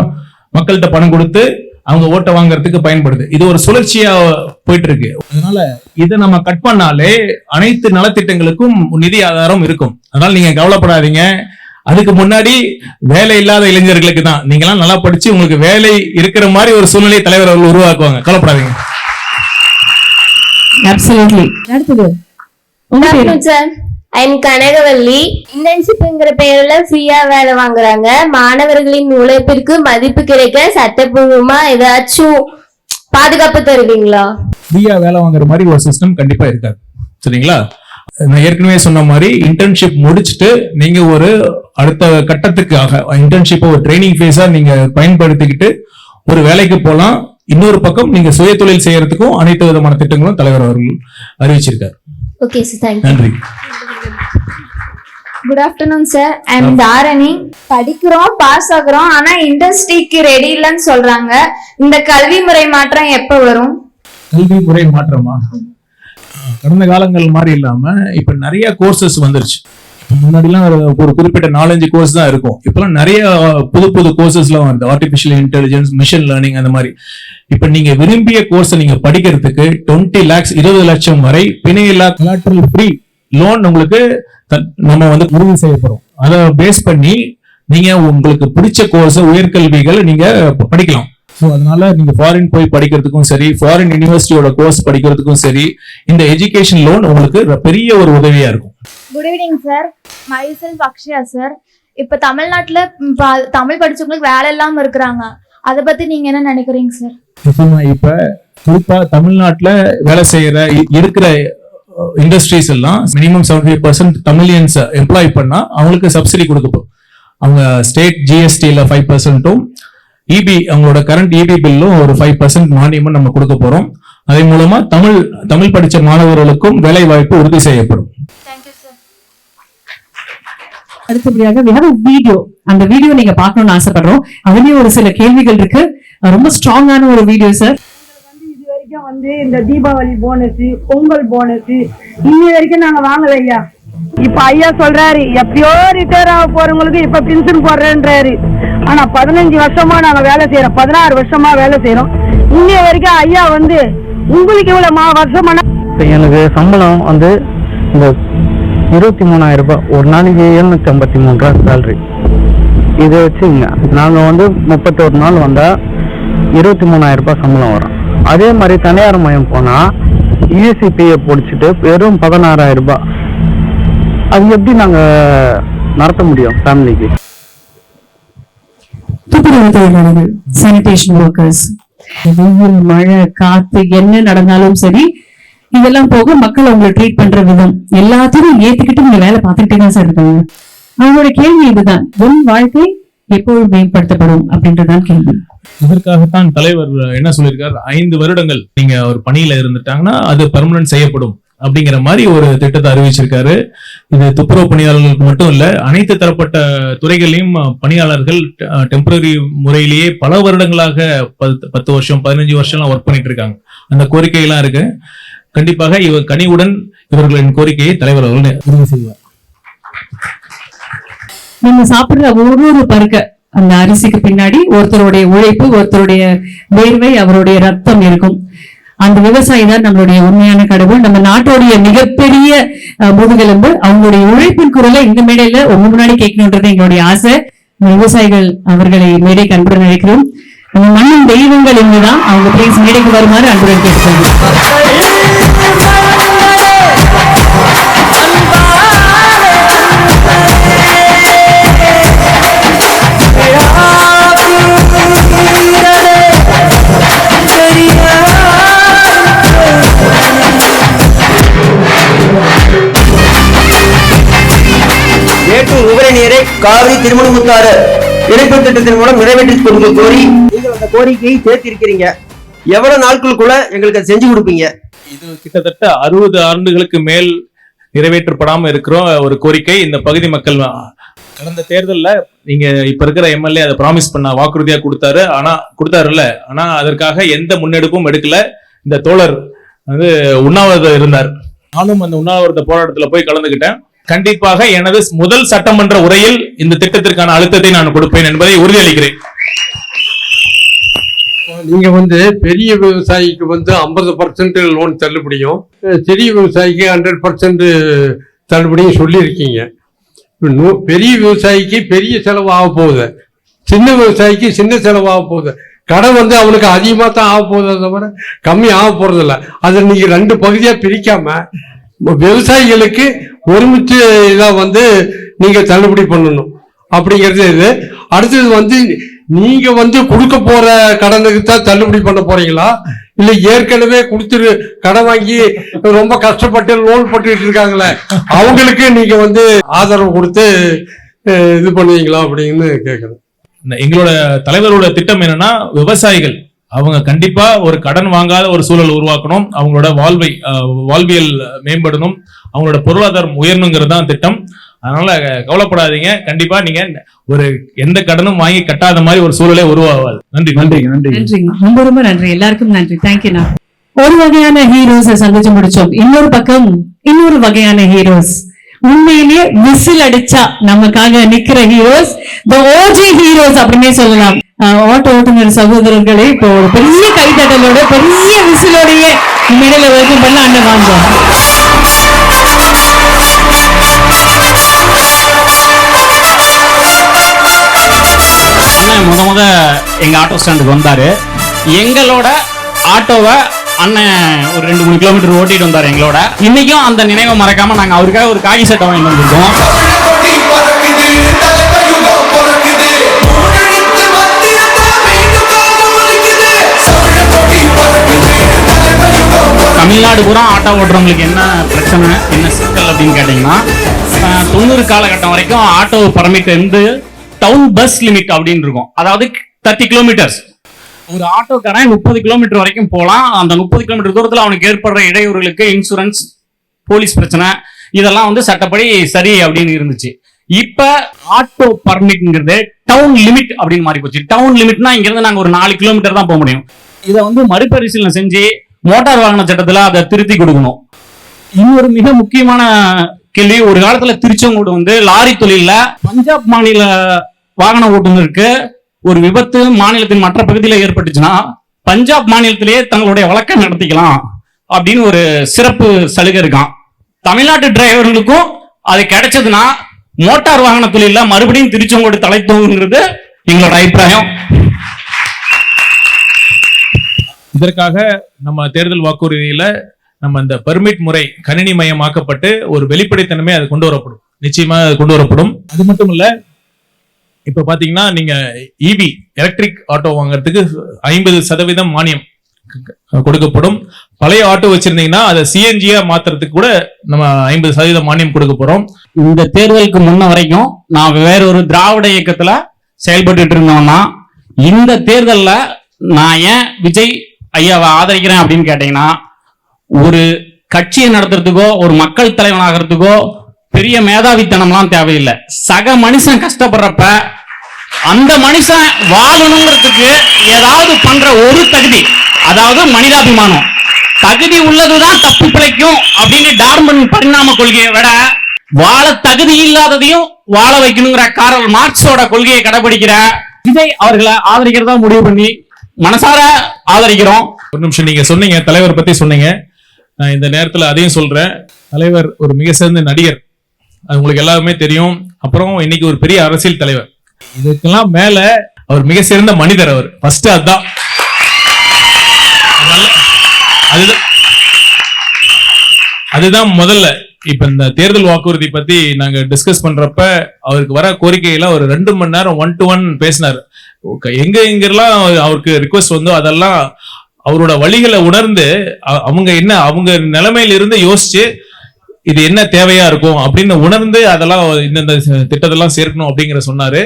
மக்கள்கிட்ட பணம் கொடுத்து அவங்க ஓட்டை வாங்குறதுக்கு பயன்படுது. இது ஒரு சுழற்சியா போயிட்டு இருக்கு. அதனால இதை நம்ம கட் பண்ணாலே அனைத்து நலத்திட்டங்களுக்கும் நிதி ஆதாரம் இருக்கும். அதனால நீங்க கவலைப்படாதீங்க. அதுக்கு முன்னாடி வேலை இல்லாத இளைஞர்களுக்கு தான், நீங்க எல்லாம் நல்லா படிச்சு உங்களுக்கு வேலை இருக்கிற மாதிரி ஒரு சூழ்நிலை தலைவர் அவர்கள் உருவாக்குவாங்க. கவலைப்படாதீங்க. அப்சல்யூட்லி. அடுத்தது உங்க பேரு? Sir I'm Kanagavalli. இன்டர்ன்ஷிப்ங்கிற பேர்ல ஃப்ரீயா வேலை வாங்குறாங்க. மாணவர்களின் உழைப்பிற்கு மதிப்பு கிடைக்க சட்டப்பூர்வமா ஏதாச்சும் பாதுகாப்பு தருவீங்களா? ஃப்ரீயா வேலை வாங்குற மாதிரி ஒரு சிஸ்டம் கண்டிப்பா இருக்காது. சரிங்களா? நான் ஏற்கனவே சொன்ன மாதிரி இன்டர்ன்ஷிப் முடிச்சுட்டு நீங்க ஒரு அடுத்த கட்டத்துக்காக இன்டர்ன்ஷிப் ஒரு ட்ரைனிங் ஃபேஸா நீங்க பயன்படுத்திக்கிட்டு ஒரு வேலைக்கு போலாம். இன்னொரு பக்கம் நீங்க சுய தொழில் செய்யறதுக்கும் அனைத்து விதமான திட்டங்களும் தலைவர் அவர்கள் அறிவிச்சிருக்காரு. Okay sir, thank you. நன்றி. Good afternoon sir, I am Dharani. படிக்கிறோம், பாஸ் ஆகுறோம், ஆனா இண்டஸ்ட்ரிக்கு ரெடி இல்லைன்னு சொல்றாங்க. இந்த கல்வி முறை மாற்றம் எப்ப வரும்? கல்வி முறை மாற்றமா? கடந்த காலங்கள் மாதிரி இல்லாம இப்ப நிறைய கோர்சஸ் வந்துருச்சு. முன்னாடிலாம் ஒரு குறிப்பிட்ட 4-5 கோர்ஸ் தான் இருக்கும். இப்பெல்லாம் நிறைய புது கோர்சஸ்லாம் வருது. ஆர்டிபிஷியல் இன்டெலிஜென்ஸ், மிஷின் லேர்னிங், அந்த மாதிரி. இப்ப நீங்க விரும்பிய கோர்ஸ் நீங்க படிக்கிறதுக்கு 20 lakhs 20 லட்சம் வரை பிணையில்லா collateral free லோன் உங்களுக்கு நம்ம வந்து உறுதி செய்ய போறோம். அதை பேஸ் பண்ணி நீங்க உங்களுக்கு பிடிச்ச கோர்ஸ் உயர்கல்விகள் நீங்க படிக்கலாம். ஸோ அதனால நீங்க ஃபாரின் போய் படிக்கிறதுக்கும் சரி, ஃபாரின் யூனிவர்சிட்டியோட கோர்ஸ் படிக்கிறதுக்கும் சரி, இந்த எஜுகேஷன் லோன் உங்களுக்கு பெரிய ஒரு உதவியா இருக்கும். Good evening sir, my self Akshaya sir. இப்ப தமிழ்நாட்டுல தமிழ் படிச்சவங்களுக்கு வேலை இல்லாம இருக்கிறாங்க. அதை பத்தி நீங்க என்ன நினைக்கிறீங்க சார்? இப்ப குறிப்பா தமிழ்நாட்டுல வேலை செய்யற இருக்கிற இண்டஸ்ட்ரீஸ் எல்லாம் மினிமம் 75% தமிழியன்ஸ் எம்ப்ளாய் பண்ணா அவங்களுக்கு சப்சிடி கொடுக்கப்போம். அவங்க ஸ்டேட் ஜிஎஸ்டில 5%, இபி அவங்களோட கரண்ட் இபி பில்லும் ஒரு 5% மானியமும் நம்ம கொடுக்க போறோம். அதன் மூலமா தமிழ் படிச்ச மாணவர்களுக்கும் வேலை வாய்ப்பு உறுதி செய்யப்படும். அடுத்தபடியாக we have a வீடியோ. அந்த வீடியோ நீங்க பார்க்கணும்னு ஆசைப்படுறோம். அதுலயும் ஒரு சில கேள்விகள் இருக்கு. ரொம்ப ஸ்ட்ராங்கான ஒரு வீடியோ சார். இது வரைக்கும் இந்த தீபாவளி போனஸ், பொங்கல் போனஸ் இன்னி வரைக்கும் நாங்க வாங்கல ஐயா. இப்ப ஐயா சொல்றாரு எப்பயோ ரிட்டையர் ஆக போறவங்களுக்கு இப்ப பென்ஷன் போடுறேன்றாரு. ஆனா 15 வருஷமா நாங்க வேலை செய்யறோம், 16 வருஷமா வேலை செய்யறோம். இன்னைய வரைக்கும் ஐயா உங்களுக்கு இவ்வளவு வருஷமான எனக்கு சம்பளம் இந்த 23,000 ரூபாய், ஒரு நாளைக்கு 753 ரூபாய் சேலரி. இதை வச்சுங்க நாங்க 31 நாள் வந்தா 23,000 ரூபாய் சம்பளம் வரும். அதே மாதிரி தனியார் மயம் போனா யூசிபியை பிடிச்சிட்டு வெறும் 16,000 ரூபாய். அது எப்படி நாங்க நடத்த முடியும் ஃபேமிலிக்கு? துப்புரவு தொழிலாளர்கள், சானிடேஷன் ஒர்க்கர்ஸ், வெயில், மழை, காத்து என்ன நடந்தாலும் சரி, இதெல்லாம் போக மக்கள் அவங்களை ட்ரீட் பண்ற விதம் எல்லாத்தையும் ஏத்துக்கிட்டு நீங்க வேலை பார்த்துக்கிட்டே தான் சார் இருக்காங்க. அவங்களோட கேள்வி இதுதான், உன் வாழ்க்கை எப்போது மேம்படுத்தப்படும் அப்படின்றதான் கேள்வி. இதற்காகத்தான் தலைவர் என்ன சொல்லியிருக்காரு, 5 வருடங்கள் நீங்க ஒரு பணியில இருந்துட்டாங்கன்னா அது பெர்மனன்ட் செய்யப்படும் அப்படிங்கிற மாதிரி ஒரு திட்டத்தை அறிவிச்சிருக்காரு. இது துப்புரவு பணியாளர்களுக்கு மட்டும் இல்ல, அனைத்து தரப்பட்ட துறைகளையும் பணியாளர்கள் டெம்பரரி முறையிலேயே பல வருடங்களாக 10 வருஷம் 15 வருஷம் ஒர்க் பண்ணிட்டு இருக்காங்க. அந்த கோரிக்கை எல்லாம் இருக்கு. கண்டிப்பாக கனிவுடன் இவர்களின் கோரிக்கையை தலைவர் அவர்கள் உறுதி செய்வார். நம்ம சாப்பிடுற ஒரு பருக்க அந்த அரிசிக்கு பின்னாடி ஒருத்தருடைய உழைப்பு, ஒருத்தருடைய வேர்வை, அவருடைய ரத்தம் இருக்கும். அந்த விவசாயி தான் நம்மளுடைய உண்மையான கடவுள், நம்ம நாட்டோடைய மிகப்பெரிய முதுகெலும்பு. அவங்களுடைய உழைப்பின் குரலை இந்த மேடையில உங்க முன்னாடி கேட்கணுன்றது எங்களுடைய ஆசை. விவசாயிகள் அவர்களை மேடைக்கு அன்புடன் அழைக்கிறோம். நம்ம மண்ணின் தெய்வங்கள் இங்குதான், அவங்க பிளீஸ் மேடைக்கு வருமாறு அன்புடன் கேட்டுக்கொள்கிறோம். உபரி நீரை காவிரி திருமணமுத்தாறு இணைப்பு திட்டத்தின் மூலம் நிறைவேற்றி கொடுக்க கோரி நீங்கள் அந்த கோரிக்கையை சேர்த்திருக்கிறீங்க. எவ்வளவு நாட்களுக்குள்ள எங்களுக்கு செஞ்சு கொடுப்பீங்க? இது கிட்டத்தட்ட 60 ஆண்டுகளுக்கு மேல் நிறைவேற்றப்படாம இருக்கிற ஒரு கோரிக்கை. இந்த பகுதி மக்கள் கடந்த தேர்தலில் நீங்க இப்ப இருக்கிற எம்எல்ஏ அதை ப்ராமிஸ் பண்ண வாக்குறுதியா கொடுத்தாருல்ல, ஆனா அதற்காக எந்த முன்னெடுப்பும் எடுக்கல. இந்த தோழர் உண்ணாவிரதம் இருந்தார். நானும் அந்த உண்ணாவிரத போராட்டத்துல போய் கலந்துகிட்டேன். கண்டிப்பாக எனது முதல் சட்டமன்ற உரையில் இந்த திட்டத்திற்கான அழுத்தத்தை நான் கொடுப்பேன் என்பதை உறுதியளிக்கிறேன். நீங்க பெரிய விவசாயிக்கு 50% லோன் தள்ளுபடியும், சிறிய விவசாயிக்கு 100% தள்ளுபடியும் சொல்லியிருக்கீங்க. பெரிய விவசாயிக்கு பெரிய செலவாக போகுது, சின்ன விவசாயிக்கு சின்ன செலவாக போகுது. கடன் வந்து அவனுக்கு அதிகமா தான் ஆக போறதை தவிர கம்மி ஆக போறது இல்லை. அதை நீங்க 2 பகுதியா பிரிக்காம விவசாயிகளுக்கு ஒருமிச்சு இதை வந்து நீங்க தள்ளுபடி பண்ணணும் அப்படிங்கிறது இது. அடுத்தது வந்து நீங்க வந்து கொடுக்க போற கடனுக்கு தான் தள்ளுபடி பண்ண போறீங்களா, இல்ல ஏற்கனவே கொடுத்துரு கடன் வாங்கி ரொம்ப கஷ்டப்பட்டு லோன் போட்டுட்டு இருக்காங்களே அவங்களுக்கு நீங்க வந்து ஆதரவு கொடுத்து இது பண்ணுவீங்களா அப்படின்னு கேட்கணும். எங்களோட தலைவரோட திட்டம் என்னன்னா, விவசாயிகள் அவங்க கண்டிப்பா ஒரு கடன் வாங்காத ஒரு சூழல் உருவாக்கணும், அவங்களோட வாழ்வியல் மேம்படணும், அவங்களோட பொருளாதாரம் உயரணுங்கிறது தான் திட்டம். அதனால கவலைப்படாதீங்க, கண்டிப்பா நீங்க ஒரு எந்த கடனும் வாங்கி கட்டாத மாதிரி ஒரு சூழலே உருவாகாது. நன்றி நன்றி நன்றி நன்றிங்க, ரொம்ப ரொம்ப நன்றி, எல்லாருக்கும் நன்றி, தேங்க்யூண்ணா. ஒரு வகையான ஹீரோஸை சந்திச்சு முடிச்சோம். இன்னொரு பக்கம் இன்னொரு வகையான ஹீரோஸ், உண்மையிலேயே விசில் அடிச்சா நமக்காக நிக்கிற ஹீரோஸ், தி ஓஜி ஹீரோஸ் அப்படின்னே சொல்லலாம். ஆட்டோ ஓட்டுநர் சகோதரர்களே, இப்போ ஒரு பெரிய கைத்தட்டலோட பெரிய விசிலோடையே மேடையில வரைக்கும் பண்ண அண்ணன் வாங்க. முத எங்க ஆட்டோ ஸ்டாண்டுக்கு வந்தாரு. எங்களோட ஆட்டோவை அண்ணன் ஒரு 2-3 கிலோமீட்டர் ஓட்டிட்டு வந்தாரு எங்களோட. இன்னைக்கும் அந்த நினைவை மறக்காம நாங்க அவருக்காக ஒரு காகி சட்டை வாங்கி வந்திருக்கோம். தமிழ்நாடு பூரா ஆட்டோ ஓட்டுறவங்களுக்கு என்ன பிரச்சனை, என்ன சிக்கல் அப்படின்னு கேட்டீங்கன்னா, 90 காலகட்டம் வரைக்கும் ஆட்டோ பர்மிட் வந்து டவுன் பஸ் லிமிட் அப்படின்னு இருக்கும். அதாவது 30 கிலோமீட்டர்ஸ். ஒரு ஆட்டோக்காரன் 30 கிலோமீட்டர் வரைக்கும் போகலாம். அந்த 30 கிலோமீட்டர் தூரத்தில் அவனுக்கு ஏற்படுற இடையூறுகளுக்கு இன்சூரன்ஸ், போலீஸ் பிரச்சனை இதெல்லாம் வந்து சட்டப்படி சரி அப்படின்னு இருந்துச்சு. இப்ப ஆட்டோ பர்மிட்ங்கிறது டவுன் லிமிட் அப்படின்னு மாறி போச்சு. டவுன் லிமிட்னா இங்க இருந்து நாங்க ஒரு 4 கிலோமீட்டர் தான் போக முடியும். இதை வந்து மறுபரிசீலனை செஞ்சு மோட்டார் வாகன சட்டத்துல அதை திருத்தி கொடுக்கணும். இன்னொரு மிக முக்கியமான கேள்வி, ஒரு காலத்துல திருச்செங்கோடு வந்து லாரி தொழில பஞ்சாப் மாநில வாகன ஓட்டுநருக்கு ஒரு விபத்து மாநிலத்தின் மற்ற பகுதியில் ஏற்பட்டுச்சுன்னா பஞ்சாப் மாநிலத்திலேயே தங்களுடைய வழக்கை நடத்திக்கலாம் அப்படின்னு ஒரு சிறப்பு சலுகை இருக்கான். தமிழ்நாட்டு டிரைவர்களுக்கும் அது கிடைச்சதுன்னா மோட்டார் வாகன தொழில மறுபடியும் திருச்செங்கோடு தலை தூங்குங்கிறது எங்களோட அபிப்பிராயம். இதற்காக நம்ம தேர்தல் வாக்குறுதியில நம்ம இந்த பெர்மிட் முறை கணினி மயமாக்கப்பட்டு ஒரு வெளிப்படைத்தன்மை அது கொண்டு வரப்படும், நிச்சயமா அது கொண்டு வரப்படும். அது மட்டும் இல்ல, இப்ப பாத்தீங்கன்னா நீங்க இவி எலக்ட்ரிக் ஆட்டோ வாங்குறதுக்கு 50% மானியம் கொடுக்கப்படும். பழைய ஆட்டோ வச்சிருந்தீங்கன்னா அதை சிஎன்ஜியா மாத்துறதுக்கு கூட நம்ம 50% மானியம் கொடுக்க போறோம். இந்த தேர்தலுக்கு முன்ன வரைக்கும் நான் வேற ஒரு திராவிட இயக்கத்துல செயல்பட்டு இருந்தோம்னா, இந்த தேர்தல்ல நான் ஏன் விஜய் ஐயாவை ஆதரிக்கிறேன் அப்படின்னு கேட்டீங்கன்னா, ஒரு கட்சியை நடத்துறதுக்கோ ஒரு மக்கள் தலைவன் ஆகிறதுக்கோ பெரிய மேதாவித்தனம்லாம் தேவையில்லை. சக மனுஷன் கஷ்டப்படுறப்ப அந்த மனுஷன் வாழணுங்கிறதுக்கு ஏதாவது பண்ற ஒரு தகுதி, அதாவது மனிதாபிமானம், தகுதி உள்ளதுதான் தப்பு பிழைக்கும் அப்படின்னு டார்மன் பரிணாம கொள்கையை விட வாழ தகுதி இல்லாததையும் வாழ வைக்கணுங்கிற காரல் மார்க்ஸோட கொள்கையை கடைபிடிக்கிற விஜய் அவர்களை ஆதரிக்கிறதா முடிவு பண்ணி மனசார ஆதரிக்கிறோம். ஒரு நிமிஷம், நீங்க சொன்னீங்க தலைவர் பத்தி சொன்னீங்க, நான் இந்த நேரத்துல அதையும் சொல்றேன். தலைவர் ஒரு மிக சிறந்த நடிகர், அது உங்களுக்கு எல்லாருமே தெரியும். அப்புறம் இன்னைக்கு ஒரு பெரிய அரசியல் தலைவர். இதுக்கெல்லாம் மேல அவர் மிக சிறந்த மனிதர். அவர் ஃபர்ஸ்ட் அதுதான் அதுதான் முதல்ல. இப்ப இந்த தேர்தல் வாக்குறுதி பத்தி நாங்க டிஸ்கஸ் பண்றப்ப அவருக்கு வர கோரிக்கையில ஒரு 2 மணி நேரம் 1-to-1 பேசினாரு. எங்கெல்லாம் அவருக்கு ரிக்வெஸ்ட் வந்தோ அதெல்லாம் அவரோட வழிகளை உணர்ந்து அவங்க நிலைமையில இருந்து யோசிச்சு இது என்ன தேவையா இருக்கும் அப்படின்னு உணர்ந்து அதெல்லாம் இந்த திட்டத்தெல்லாம் சேர்க்கணும் அப்படிங்கிற சொன்னாரு.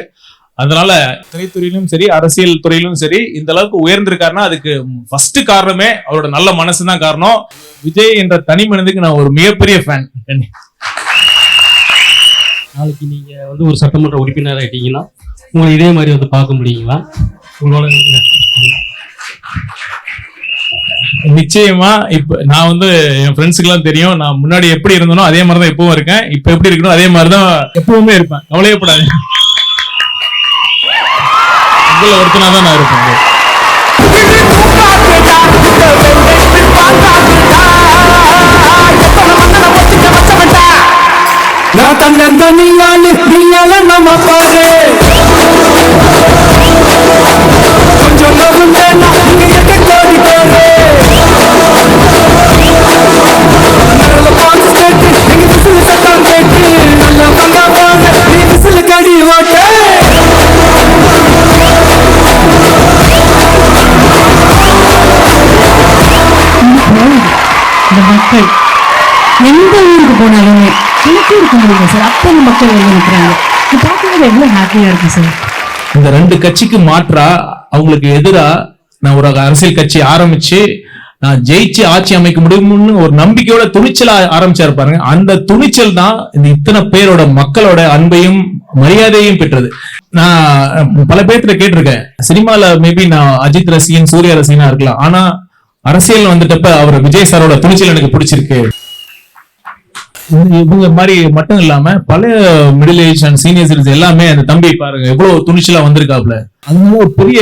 அதனால திரைத்துறையிலும் சரி அரசியல் துறையிலும் சரி இந்த அளவுக்கு உயர்ந்திருக்காருன்னா அதுக்கு ஃபர்ஸ்ட் காரணமே அவரோட நல்ல மனசுதான் காரணம். விஜய் என்ற தனி மனிதனுக்கு நான் ஒரு மிகப்பெரிய ஃபேன். நாளைக்கு நீங்க வந்து ஒரு சட்டமன்ற உறுப்பினர் ஆயிட்டீங்கன்னா உங்களை இதே மாதிரி வந்து பார்க்க முடியுங்களா? உங்களோட நிச்சயமா. இப்ப நான் வந்து என் ஃப்ரெண்ட்ஸுக்கு எல்லாம் தெரியும், நான் முன்னாடி எப்படி இருந்தனோ அதே மாதிரிதான் எப்பவும் இருக்கேன். இப்ப எப்படி இருக்கணும் அதே மாதிரிதான் எப்பவுமே இருப்பேன். கவலையப்படாது, உங்களை ஒருத்தனாதான் நான் இருப்பேன். நான் தன்னந்தனியாலே நீயால நம்ம பாரு கொஞ்சம் மக்கள் எந்த ஊருக்கு போனாலுமே எனக்கு இருக்க முடியல சார். அத்தனை மக்கள் வந்து நிற்கிறாங்க. இது பார்க்கும்போது எவ்வளவு ஹாப்பியா இருக்கு சார். இந்த ரெண்டு கட்சிக்கு மாற்றா அவங்களுக்கு எதிரா நான் ஒரு அரசியல் கட்சி ஆரம்பிச்சு நான் ஜெயிச்சு ஆட்சி அமைக்க முடியும்னு ஒரு நம்பிக்கையோட துணிச்சலா ஆரம்பிச்சா இருப்பாருங்க. அந்த துணிச்சல் தான் இந்த இத்தனை பேரோட மக்களோட அன்பையும் மரியாதையும் பெற்றது. நான் பல பேர்த்துல கேட்டிருக்கேன், சினிமால மேபி நான் அஜித் ரசிகன் சூர்யா ரசிகனா இருக்கலாம், ஆனா அரசியல் வந்துட்டப்ப அவர் விஜய் சாரோட துணிச்சல் எனக்கு பிடிச்சிருக்கு. இவங்க மாதிரி மட்டும் இல்லாம பல middle age and senior citizen எல்லாமே அந்த தம்பி பாருங்க எவ்வளவு துணிச்சலா வந்திருக்காப்ல. அதனால ஒரு பெரிய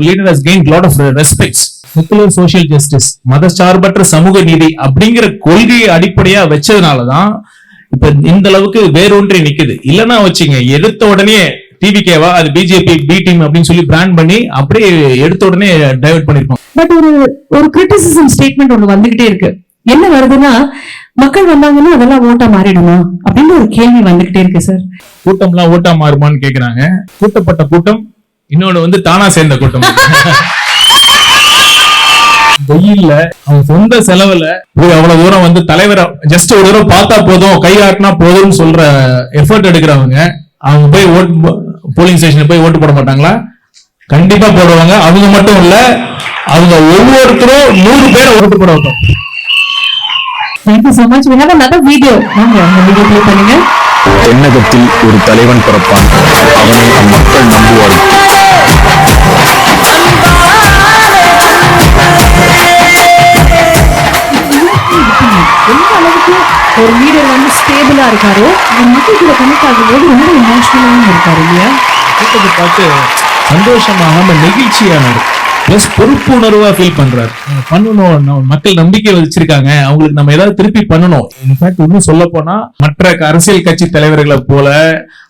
leader has gained lot of respects. Secular social justice, மதச்சார்பற்ற சமூக நீதி அப்படிங்கிற கொள்கையை அடிப்படையா வச்சதுனாலதான் இப்ப இந்த அளவுக்கு வேரூன்றி நிக்குது. இல்லன்னா வச்சுங்க எடுத்த உடனே டிவிகேவா அது பிஜேபி பி டீம் அப்படின்னு சொல்லி பிராண்ட் பண்ணி அப்படியே எடுத்த உடனே டைவர்ட் பண்ணிருப்போம். பட் ஒரு கிரிட்டிசிசம் ஸ்டேட்மெண்ட் ஒண்ணு வந்துகிட்டே இருக்கு. என்ன வருதுன்னா, மக்கள் வந்தாங்கன்னா அதெல்லாம் ஓட்டா மாறிடுமா அப்படின்னு ஒரு கேள்வி வந்துகிட்டே இருக்கு சார். கூட்டம்லாம் ஓட்டா மாறுமான்னு கேக்குறாங்க. கூட்டப்பட்ட கூட்டம் இன்னொன்னு வந்து தானா சேர்ந்த கூட்டம். வெயில்ல அவங்க சொந்த செலவுல போய் அவ்வளவு தூரம் வந்து தலைவரை ஜஸ்ட் ஒரு தூரம் பார்த்தா போதும் கை ஆட்டினா போதும்னு சொல்ற எஃபர்ட் எடுக்கிறவங்க அவங்க போய் போலிங் ஸ்டேஷன் போய் ஓட்டு போட மாட்டாங்களா? கண்டிப்பா போடுவாங்க. அவங்க மட்டும் இல்ல, அவங்க ஒவ்வொருத்தரும் 100 பேரை ஓட்டு போட வைக்கும். Thank you so much. We have another video. வாங்க அந்த வீடியோ ப்ளே பண்ணுங்க. தென்னகத்தில் ஒரு தலைவன் பிறப்பான், அவனை மக்கள் நம்புவார்கள். எந்த அளவுக்கு ஒரு லீடர் வந்து ஸ்டேபிளா இருக்காரோ மக்கள் கூட கனெக்ட் ஆகும்போது ரொம்ப இமோஷனலாவும் இருக்காரு இல்லையா? கூட்டத்தை பார்த்து சந்தோஷமாக நெகிழ்ச்சியானாரு, பிளஸ் பொறுப்பு உணர்வா ஃபீல் பண்றாரு. பண்ணணும், மக்கள் நம்பிக்கை வச்சிருக்காங்க, அவங்களுக்கு நம்ம ஏதாவது திருப்பி பண்ணணும். இன்ஃபேக்ட் இன்னும் சொல்ல போனா மற்ற அரசியல் கட்சி தலைவர்களை போல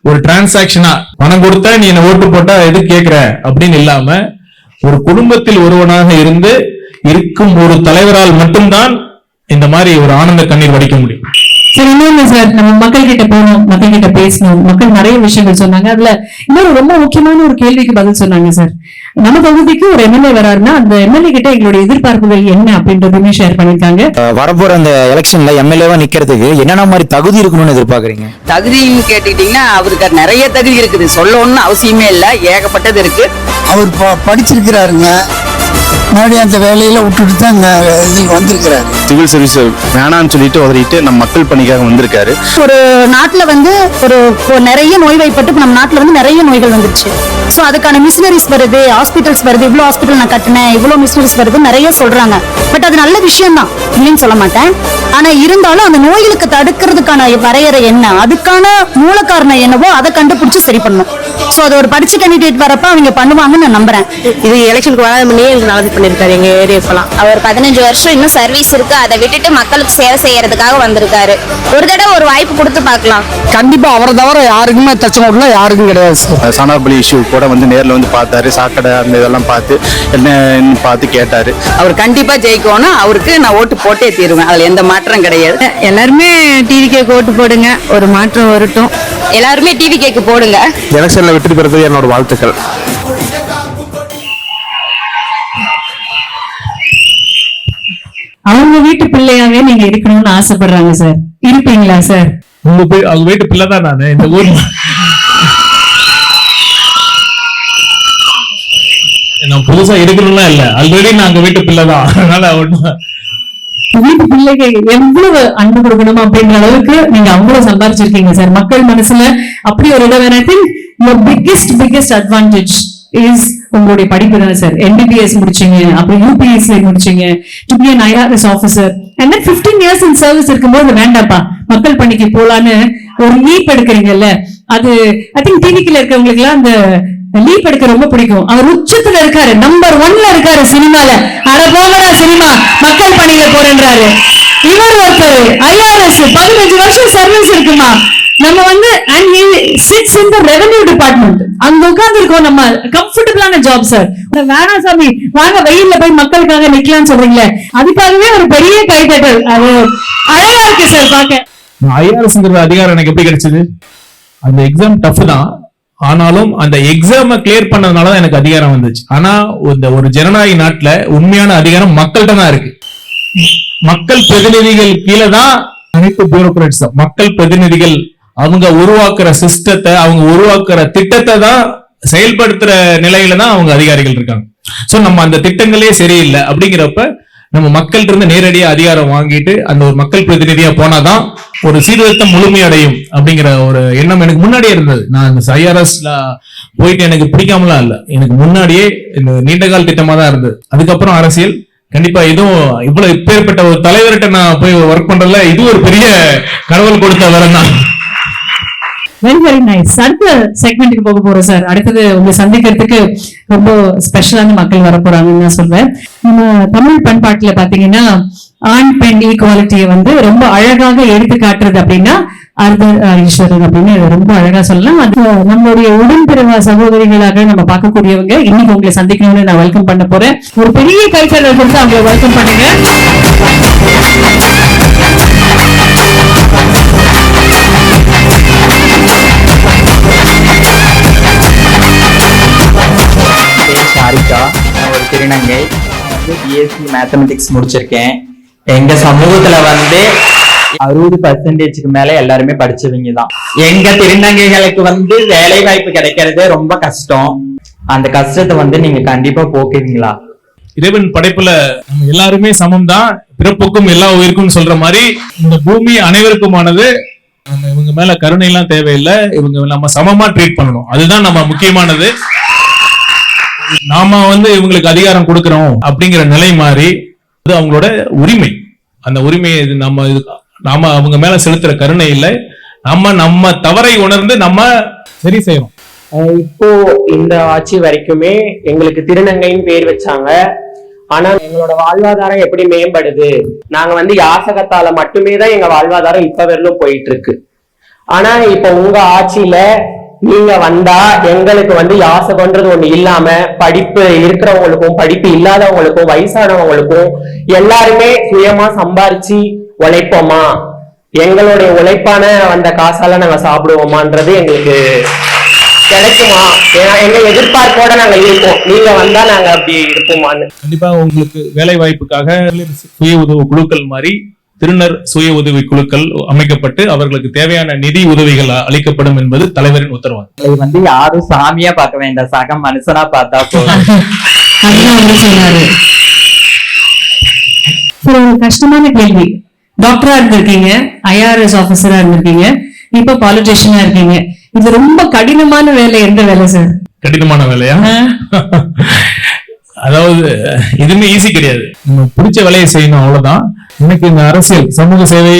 ஒரு டிரான்சாக்சனா பணம் கொடுத்தா நீ என்ன ஓட்டு போட்டா எது கேட்கிற அப்படின்னு இல்லாம ஒரு குடும்பத்தில் ஒருவனாக இருந்து இருக்கும் ஒரு தலைவரால் மட்டும்தான் இந்த மாதிரி ஒரு ஆனந்த கண்ணீர் வடிக்க முடியும். சரி, இன்னொன்னு சார், நம்ம மக்கள் கிட்ட போனோம், மக்கள் கிட்ட பேசணும், மக்கள் நிறைய விஷயங்கள் சொன்னாங்க. அதுல இன்னொரு ரொம்ப முக்கியமான ஒரு கேள்விக்கு பதில் சொன்னாங்க சார். நம்ம தொகுதிக்கு ஒரு எம்எல்ஏ வராருன்னா அந்த எம்எல்ஏ கிட்ட எங்களுடைய எதிர்பார்ப்புகள் என்ன அப்படின்றதுமே ஷேர் பண்ணிருக்காங்க. வரப்போற அந்த எலெக்ஷன்ல எம்எல்ஏவா நிக்கிறதுக்கு என்னென்ன மாதிரி தகுதி இருக்கணும்னு எதிர்பார்க்கறீங்க? தகுதின்னு கேட்டுக்கிட்டீங்கன்னா அவருக்கு நிறைய தகுதி இருக்குது, சொல்லணும்னு அவசியமே இல்லை, ஏகப்பட்டது இருக்கு. அவர் படிச்சிருக்கிறாருங்க, மறுபடியும் அந்த வேலையில விட்டுட்டு தான் இதுக்கு வந்திருக்கிறாரு. சிவில் சர்வீஸ் வேணான்னு சொல்லிட்டு உதறிட்டு நம்ம மக்கள் பணிக்காக வந்திருக்காரு. ஒரு நாட்டுல வந்து ஒரு நிறைய நோய்வாய்ப்பட்டு நம்ம நாட்டுல வந்து நிறைய நோய்கள் வந்துருச்சு. ஸோ அதுக்கான மிஷினரிஸ் வருது, ஹாஸ்பிட்டல்ஸ் வருது, இவ்வளோ ஹாஸ்பிட்டல் நான் கட்டினேன், இவ்வளோ மிஷினரிஸ் வருது நிறைய சொல்றாங்க. பட் அது நல்ல விஷயம் தான், இல்லைன்னு சொல்ல மாட்டேன். ஆனா இருந்தாலும் அந்த நோய்களுக்கு தடுக்கிறதுக்கான வரையறை என்ன, அதுக்கான மூல காரணம் என்னவோ அதை கண்டுபிடிச்சு சரி பண்ணணும். ஸோ அது ஒரு படிச்ச கேண்டிடேட் வரப்ப அவங்க பண்ணுவாங்கன்னு நான் நம்புறேன். இது எலெக்ஷனுக்கு வராத முன்னே எங்களுக்கு நல்லது பண்ணிருக்காரு எங்க ஏரியாக்கெல்லாம். அவர் 15 வருஷம் இன்னும் சர்வீஸ் இருக்கு, அதை விட்டுட்டு மக்களுக்கு சேவை செய்யறதுக்காக வந்திருக்காரு. ஒரு தடவை ஒரு வாய்ப்பு கொடுத்து பார்க்கலாம். கண்டிப்பா அவரை தவிர யாருக்குமே தச்சோம்னா யாருக்கும் கிடையாது. சனாபலி இஷ்யூ கூட வந்து நேரில் வந்து பார்த்தாரு, சாக்கடை அந்த இதெல்லாம் பார்த்து என்ன பார்த்து கேட்டாரு. அவர் கண்டிப்பா ஜெயிக்கணும், அவருக்கு நான் ஓட்டு போட்டே தீருவேன், அதுல எந்த மாற்றம் கிடையாது. எல்லாருமே டிவிகேக்கு ஓட்டு போடுங்க, ஒரு மாற்றம் வரட்டும். எல்லாருமே டிவிகேக்கு போடுங்க. எலெக்ஷன்ல வெற்றி பெறது என்னோட வாழ்த்துக்கள். அவங்க வீட்டு பிள்ளையாவே நீங்க இருக்கணும்னு ஆசைப்படுறாங்க சார். இருப்பீங்களா சார்? அவங்க வீட்டு பிள்ளை தான் நானு. இந்த ஊர் நான் புதுசா இருக்கணும்லாம் இல்ல, ஆல்ரெடி நான் அங்க வீட்டு பிள்ளை தான். அதனால வீட்டு பிள்ளைக்கு எவ்வளவு அன்பு கொடுக்கணும் அப்படின்ற அளவுக்கு நீங்க அவ்வளவு சம்பாதிச்சிருக்கீங்க சார் மக்கள் மனசுல. அப்படி ஒரு இடம். I think your biggest advantage is உங்களுடைய படிப்பு தான் சார். MBBS முடிச்சீங்க, அப்புறம் UPSC முடிச்சீங்க, to be an IRS officer, and then 15 years in service இருக்கும்போது வேண்டாப்பா மக்கள் பணிக்கு போலான்னு ஒரு லீப் எடுக்கிறீங்கல்ல, அது ஐ திங்க் டிவிக்குல இருக்கவங்களுக்கு எல்லாம் அந்த லீப் எடுக்க ரொம்ப பிடிக்கும். அவர் உச்சத்துல இருக்காரு, நம்பர் 1ல இருக்காரு சினிமால. அட போகடா சினிமா, மக்கள் பணியில போறேன்றாரு. இவர் ஒருத்தர் IRS 15 வருஷம் சர்வீஸ் இருக்குமா. நம்ம வந்து and he sits in the revenue department. அங்க உட்கார்ந்து இருக்கோம், நம்ம கம்ஃபர்டபிளான ஜாப் சார். வேணாம் சாமி வாங்க வெயில்ல போய் மக்களுக்காக நிக்கலாம்னு சொல்றீங்களே, அதுக்காகவே ஒரு பெரிய கைதட்டல். அது அழகா இருக்கு சார் பார்க்க. IRSங்கிற அதிகாரம் எனக்கு எப்படி கிடைச்சது? அந்த எக்ஸாம் டஃப் தான், ஆனாலும் அந்த எக்ஸாம கிளியர் பண்ணதுனாலதான் எனக்கு அதிகாரம் வந்துச்சு. ஆனா இந்த ஒரு ஜனநாயக நாட்டுல உண்மையான அதிகாரம் மக்கள்கிட்ட தான் இருக்கு. மக்கள் பிரதிநிதிகள் கீழே தான் அனைத்து பியூரோக்ராட்ஸ். மக்கள் பிரதிநிதிகள் அவங்க உருவாக்குற சிஸ்டத்தை, அவங்க உருவாக்குற திட்டத்தை தான் செயல்படுத்துற நிலையில தான் அவங்க அதிகாரிகள் இருக்காங்க. சோ நம்ம அந்த திட்டங்களே சரியில்லை அப்படிங்கிறப்ப நம்ம மக்கள் இருந்து நேரடியா அதிகாரம் வாங்கிட்டு அந்த ஒரு மக்கள் பிரதிநிதியா போனாதான் ஒரு சீர்திருத்தம் முழுமையடையும் அப்படிங்கிற ஒரு எண்ணம் எனக்கு முன்னாடியே இருந்தது. நான் ஐஆர்எஸ்ல போயிட்டு எனக்கு பிடிக்காமலாம் இல்ல, எனக்கு முன்னாடியே இந்த நீண்டகால திட்டமா தான் இருந்தது. அதுக்கப்புறம் அரசியல் கண்டிப்பா இதுவும் இவ்வளவு இப்பேற்பட்ட ஒரு தலைவர்கிட்ட நான் போய் ஒர்க் பண்றதுல இது ஒரு பெரிய கடவுள் கொடுத்த வரம் தான். Very nice. அடுத்த செக்மெண்ட்டுக்கு போக போறோம் சார். அடுத்தது உங்களை சந்திக்கிறதுக்கு ரொம்ப ஸ்பெஷலான மக்கள் வர போறாங்கன்னு நான் சொல்வேன். நம்ம தமிழ் பண்பாட்டுல பாத்தீங்கன்னா ஆண் பெண் ஈக்குவாலிட்டியை வந்து ரொம்ப அழகாக எடுத்து காட்டுறது அப்படின்னா ஈஸ்வரன் அப்படின்னு ரொம்ப அழகா சொல்லலாம். அது நம்மளுடைய உடன்பிறவா சகோதரிகளாக நம்ம பார்க்கக்கூடியவங்க இன்னைக்கு உங்களை சந்திக்கணும்னு நான் வெல்கம் பண்ண போறேன். ஒரு பெரிய கைத்தறல் கொடுத்து அவங்களை வெல்கம் பண்ணுங்க. சாரிகா, நான் ஒரு திருநங்கை, பிஎஸ்சி மேத்தமெட்டிக்ஸ் முடிச்சிருக்கேன். எங்க சமூகத்துல வந்து 60% மேல எல்லாருமே படிச்சவங்க தான். எங்க திருநங்கைகளுக்கு வந்து வேலை வாய்ப்பு கிடைக்கிறது ரொம்ப கஷ்டம். அந்த கஷ்டத்தை வந்து நீங்க கண்டிப்பா போக்குவீங்களா? இறைவன் படைப்புல நம்ம எல்லாருமே சமம் தான், பிறப்புக்கும் எல்லா உயிருக்கும் சொல்ற மாதிரி இந்த பூமி அனைவருக்குமானது. நம்ம இவங்க மேல கருணை எல்லாம் தேவையில்லை, இவங்க நம்ம சமமா ட்ரீட் பண்ணணும், அதுதான் நம்ம முக்கியமானது. நாம வந்து இவங்களுக்கு அதிகாரம் கொடுக்கிறோம் அப்படிங்கிற நிலை மாறி அது அவங்களோட உரிமை. அந்த உரிமையை நாம அவங்க மேல செலுத்துற கருணை இல்லை, நம்ம தவறை உணர்ந்து நம்ம சரி செய்யணும். இப்போ இந்த ஆட்சி வரைக்குமே எங்களுக்கு திருநங்கைன்னு பேர் வச்சாங்க. ஆனா எங்களோட வாழ்வாதாரம் எப்படி மேம்படுது? நாங்க வந்து யாசகத்தால மட்டுமே தான் எங்க வாழ்வாதாரம் இப்ப வரலும் போயிட்டு இருக்கு. ஆனா இப்ப உங்க ஆட்சியில நீங்க வந்தா எங்களுக்கு வந்து யாசகம்ன்றது ஒண்ணு இல்லாம படிப்பு இருக்கிறவங்களுக்கும் படிப்பு இல்லாதவங்களுக்கும் வயசானவங்களுக்கும் எல்லாருமே சுயமா சம்பாரிச்சு உழைப்போமா, எங்களுடைய உழைப்பான வந்த காசால நாங்க சாப்பிடுவோமான்றது எங்களுக்கு கிடைக்குமா? எங்க எதிர்பார்ப்போட நாங்க இருக்கோம், நீங்க வந்தா நாங்க அப்படி இருப்போமான்னு. கண்டிப்பா உங்களுக்கு வேலை வாய்ப்புக்காக சுய உதவி குழுக்கள் மாதிரி திருநர் சுய உதவி குழுக்கள் அமைக்கப்பட்டு அவர்களுக்கு தேவையான நிதி உதவிகள் அளிக்கப்படும் என்பது தலைவரின் உத்தரவாதம். இது வந்து யாரும் சாமியா பார்க்க வேண்டாம், சக மனுஷனா பார்த்தா போதும். ஒரு கஷ்டமான கேள்வி. டாக்டரா இருந்திருக்கீங்க, ஐஆர்எஸ் ஆபீசரா இருந்திருக்கீங்க, இப்ப பாலிட்டிஷியனா இருக்கீங்க. இது ரொம்ப கடினமான வேலை. எந்த வேலை சார்? கடினமான வேலையா? அதாவது எதுவுமே ஈஸி கிடையாது, நம்ம பிடிச்ச வேலையை செய்யணும், அவ்வளவுதான். எனக்கு இந்த அரசியல் சமூக சேவை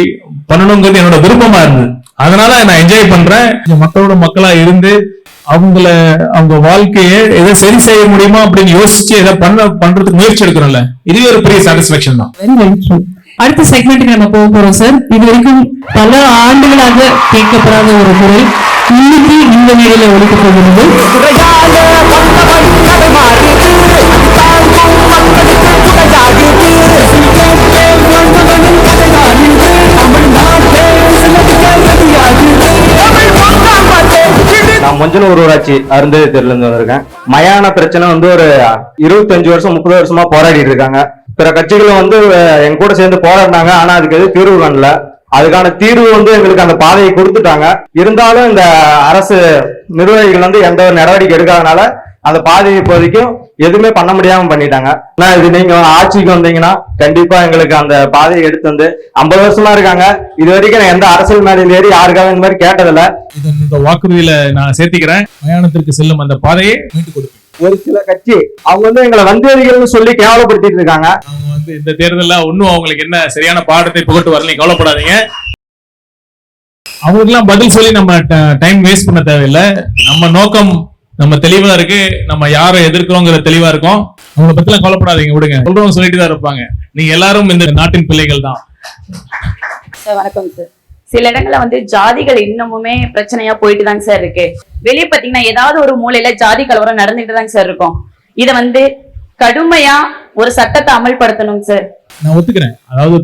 பண்ணணுங்கிறது என்னோட விருப்பமா இருந்தது, அதனால நான் என்ஜாய் பண்றேன். மக்களோட மக்களா இருந்து அவங்க வாழ்க்கையை எதை சரி செய்ய முடியுமா அப்படின்னு யோசிச்சு எதை பண்றதுக்கு முயற்சி எடுக்கிறோம்ல, இதுவே ஒரு பெரிய சாட்டிஸ்பாக்சன் தான். அடுத்த செக்மெண்ட்டுக்கு நம்ம போக போறோம் சார். இது வரைக்கும் பல ஆண்டுகளாக கேட்கப்படாத ஒரு குரல் இன்னைக்கு இந்த நிலையில ஒழிக்க போகிறது. நான் மஞ்சள் ஊராட்சி அருந்ததி தெருல இருந்து வந்திருக்கேன். மயான பிரச்சனை வந்து ஒரு 25 வருஷம் 30 வருஷமா போராடிட்டு இருக்காங்க. பிற கட்சிகளும் வந்து எங்க கூட சேர்ந்து போராடினாங்க, ஆனா அதுக்கு எதுவும் தீர்வு காணல. அதுக்கான தீர்வு வந்து எங்களுக்கு அந்த பாதையை கொடுத்துட்டாங்க. இருந்தாலும் இந்த அரசு நிர்வாகிகள் வந்து எந்த ஒரு நடவடிக்கை எடுக்காதனால அந்த பாதையை இப்போதைக்கும் எதுவுமே பண்ண முடியாம பண்ணிட்டாங்க. ஆனா இது நீங்க ஆட்சிக்கு வந்தீங்கன்னா கண்டிப்பா எங்களுக்கு அந்த பாதையை எடுத்து வந்து 50 வருஷமா இருக்காங்க, இது வரைக்கும் நான் எந்த அரசியல் மேடையில் ஏறி யாருக்காக இந்த மாதிரி கேட்டதில்ல. இந்த வாக்குறுதியில நான் சேர்த்திக்கிறேன், மயானத்திற்கு செல்லும் அந்த பாதையை மீட்டு கொடுப்பேன். ஒரு சில கட்சி அவங்க வந்து எங்களை வந்தேரிகள்னு சொல்லி கேவலப்படுத்திட்டு இருக்காங்க. அவங்க வந்து இந்த தேர்தல்ல ஒன்னும் அவங்களுக்கு என்ன சரியான பாடத்தை புகட்டு வரல, கவலைப்படாதீங்க. அவங்களுக்கு எல்லாம் பதில் சொல்லி நம்ம டைம் வேஸ்ட் பண்ண தேவையில்லை. நம்ம நோக்கம் நம்ம தெளிவா இருக்கு, நம்ம யாரை எதிர்க்கிறோங்கிற தெளிவா இருக்கும். அவங்களை பத்தி எல்லாம் கவலைப்படாதீங்க, விடுங்க. சொல்றவங்க சொல்லிட்டு தான் இருப்பாங்க. நீங்க எல்லாரும் இந்த நாட்டின் பிள்ளைகள் தான். வணக்கம் சார். சில இடங்கள்ல வந்து ஜாதிகள் இன்னமுமே பிரச்சனையா போயிட்டு தாங்க சார் இருக்கு. வெளியே பாத்தீங்கன்னா ஏதாவது ஒரு மூலையில ஜாதி கலவரம் நடந்துட்டு தாங்க சார் இருக்கும். இத வந்து கடுமையா ஒரு சட்டத்தை அமல்படுத்தணும் சார். நான் ஒத்துக்கிறேன். அதாவது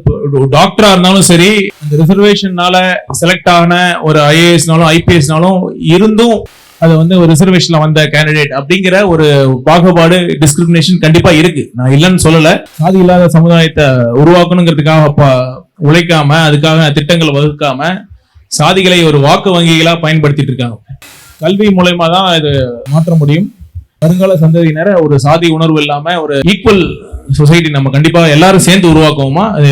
டாக்டரா இருந்தாலும் சரி, அந்த ரிசர்வேஷன்னால செலக்ட் ஆன ஒரு ஐஏஎஸ்னாலும் ஐபிஎஸ்னாலும் இருந்தும் அது வந்து ஒரு ரிசர்வேஷன்ல வந்த கேண்டிடேட் அப்படிங்கிற ஒரு பாகுபாடு டிஸ்கிரிமினேஷன் கண்டிப்பா இருக்கு. நான் இல்லைன்னு சொல்லல. சாதி இல்லாத சமுதாயத்தை உருவாக்கணுங்கிறதுக்காக உழைக்காம, அதுக்காக திட்டங்களை வகுக்காம சாதிகளை ஒரு வாக்கு வங்கிகளா பயன்படுத்திட்டு இருக்காங்க. கல்வி மூலமா தான் இது மாற்ற முடியும். வருங்கால சந்ததியினரை ஒரு சாதி உணர்வு இல்லாம ஒரு ஈக்குவல் சொசைட்டி நம்ம கண்டிப்பா எல்லாரும் சேர்ந்து உருவாக்குவோமா, அது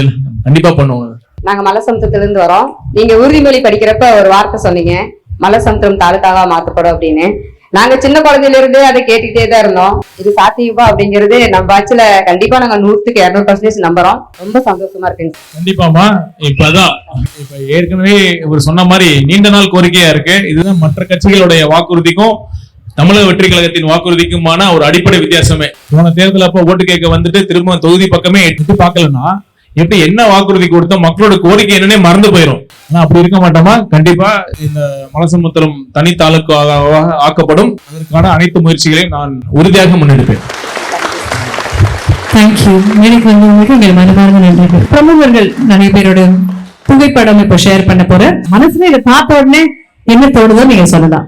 கண்டிப்பா பண்ணுவோம். நாங்க மலசமுத்திரத்துல இருந்து வரோம். நீங்க உறுதிமொழி படிக்கிறப்ப ஒரு வார்த்தை சொன்னீங்க, மலசமுத்திரம் தாலுகாவா மாற்றப்படும் அப்படின்னு. நாங்க சின்ன குழந்தையில இருந்து அதை கேட்டுக்கிட்டே தான் இருந்தோம். இது சாத்தியமா அப்படிங்கிறது நம்ம ஆட்சியில கண்டிப்பா நாங்க 100% நம்புறோம். ரொம்ப சந்தோஷமா இருக்குங்க. கண்டிப்பாமா. இப்ப ஏற்கனவே இவர் சொன்ன மாதிரி நீண்ட நாள் கோரிக்கையா இருக்கு. இதுதான் மற்ற கட்சிகளுடைய வாக்குறுதிக்கும் தமிழக வெற்றி கழகத்தின் வாக்குறுதிக்குமான ஒரு அடிப்படை வித்தியாசமே. போன தேர்தல் அப்ப ஓட்டு கேட்க வந்துட்டு திரும்ப தொகுதி பக்கமே எட்டு பார்க்கலன்னா எப்படி என்ன வாக்குறுதி கொடுத்தோம், மக்களோட கோரிக்கை என்னன்னே மறந்து போயிடும். ஆனா அப்படி இருக்க மாட்டோமா? கண்டிப்பா இந்த மலசமுத்திரம் தனி தாலுகாவாக ஆக்கப்படும். அதற்கான அனைத்து முயற்சிகளையும் நான் உறுதியாக முன்னெடுப்பேன். தேங்க்யூ. எனக்கு வந்தவங்களுக்கு எங்கள் மனமார்ந்த நன்றிகள். பிரமுகர்கள் நிறைய பேரோட புகைப்படம் இப்போ ஷேர் பண்ண போற. மனசுல இதை பார்த்த உடனே என்ன தோணுதோ நீங்க சொல்லலாம்.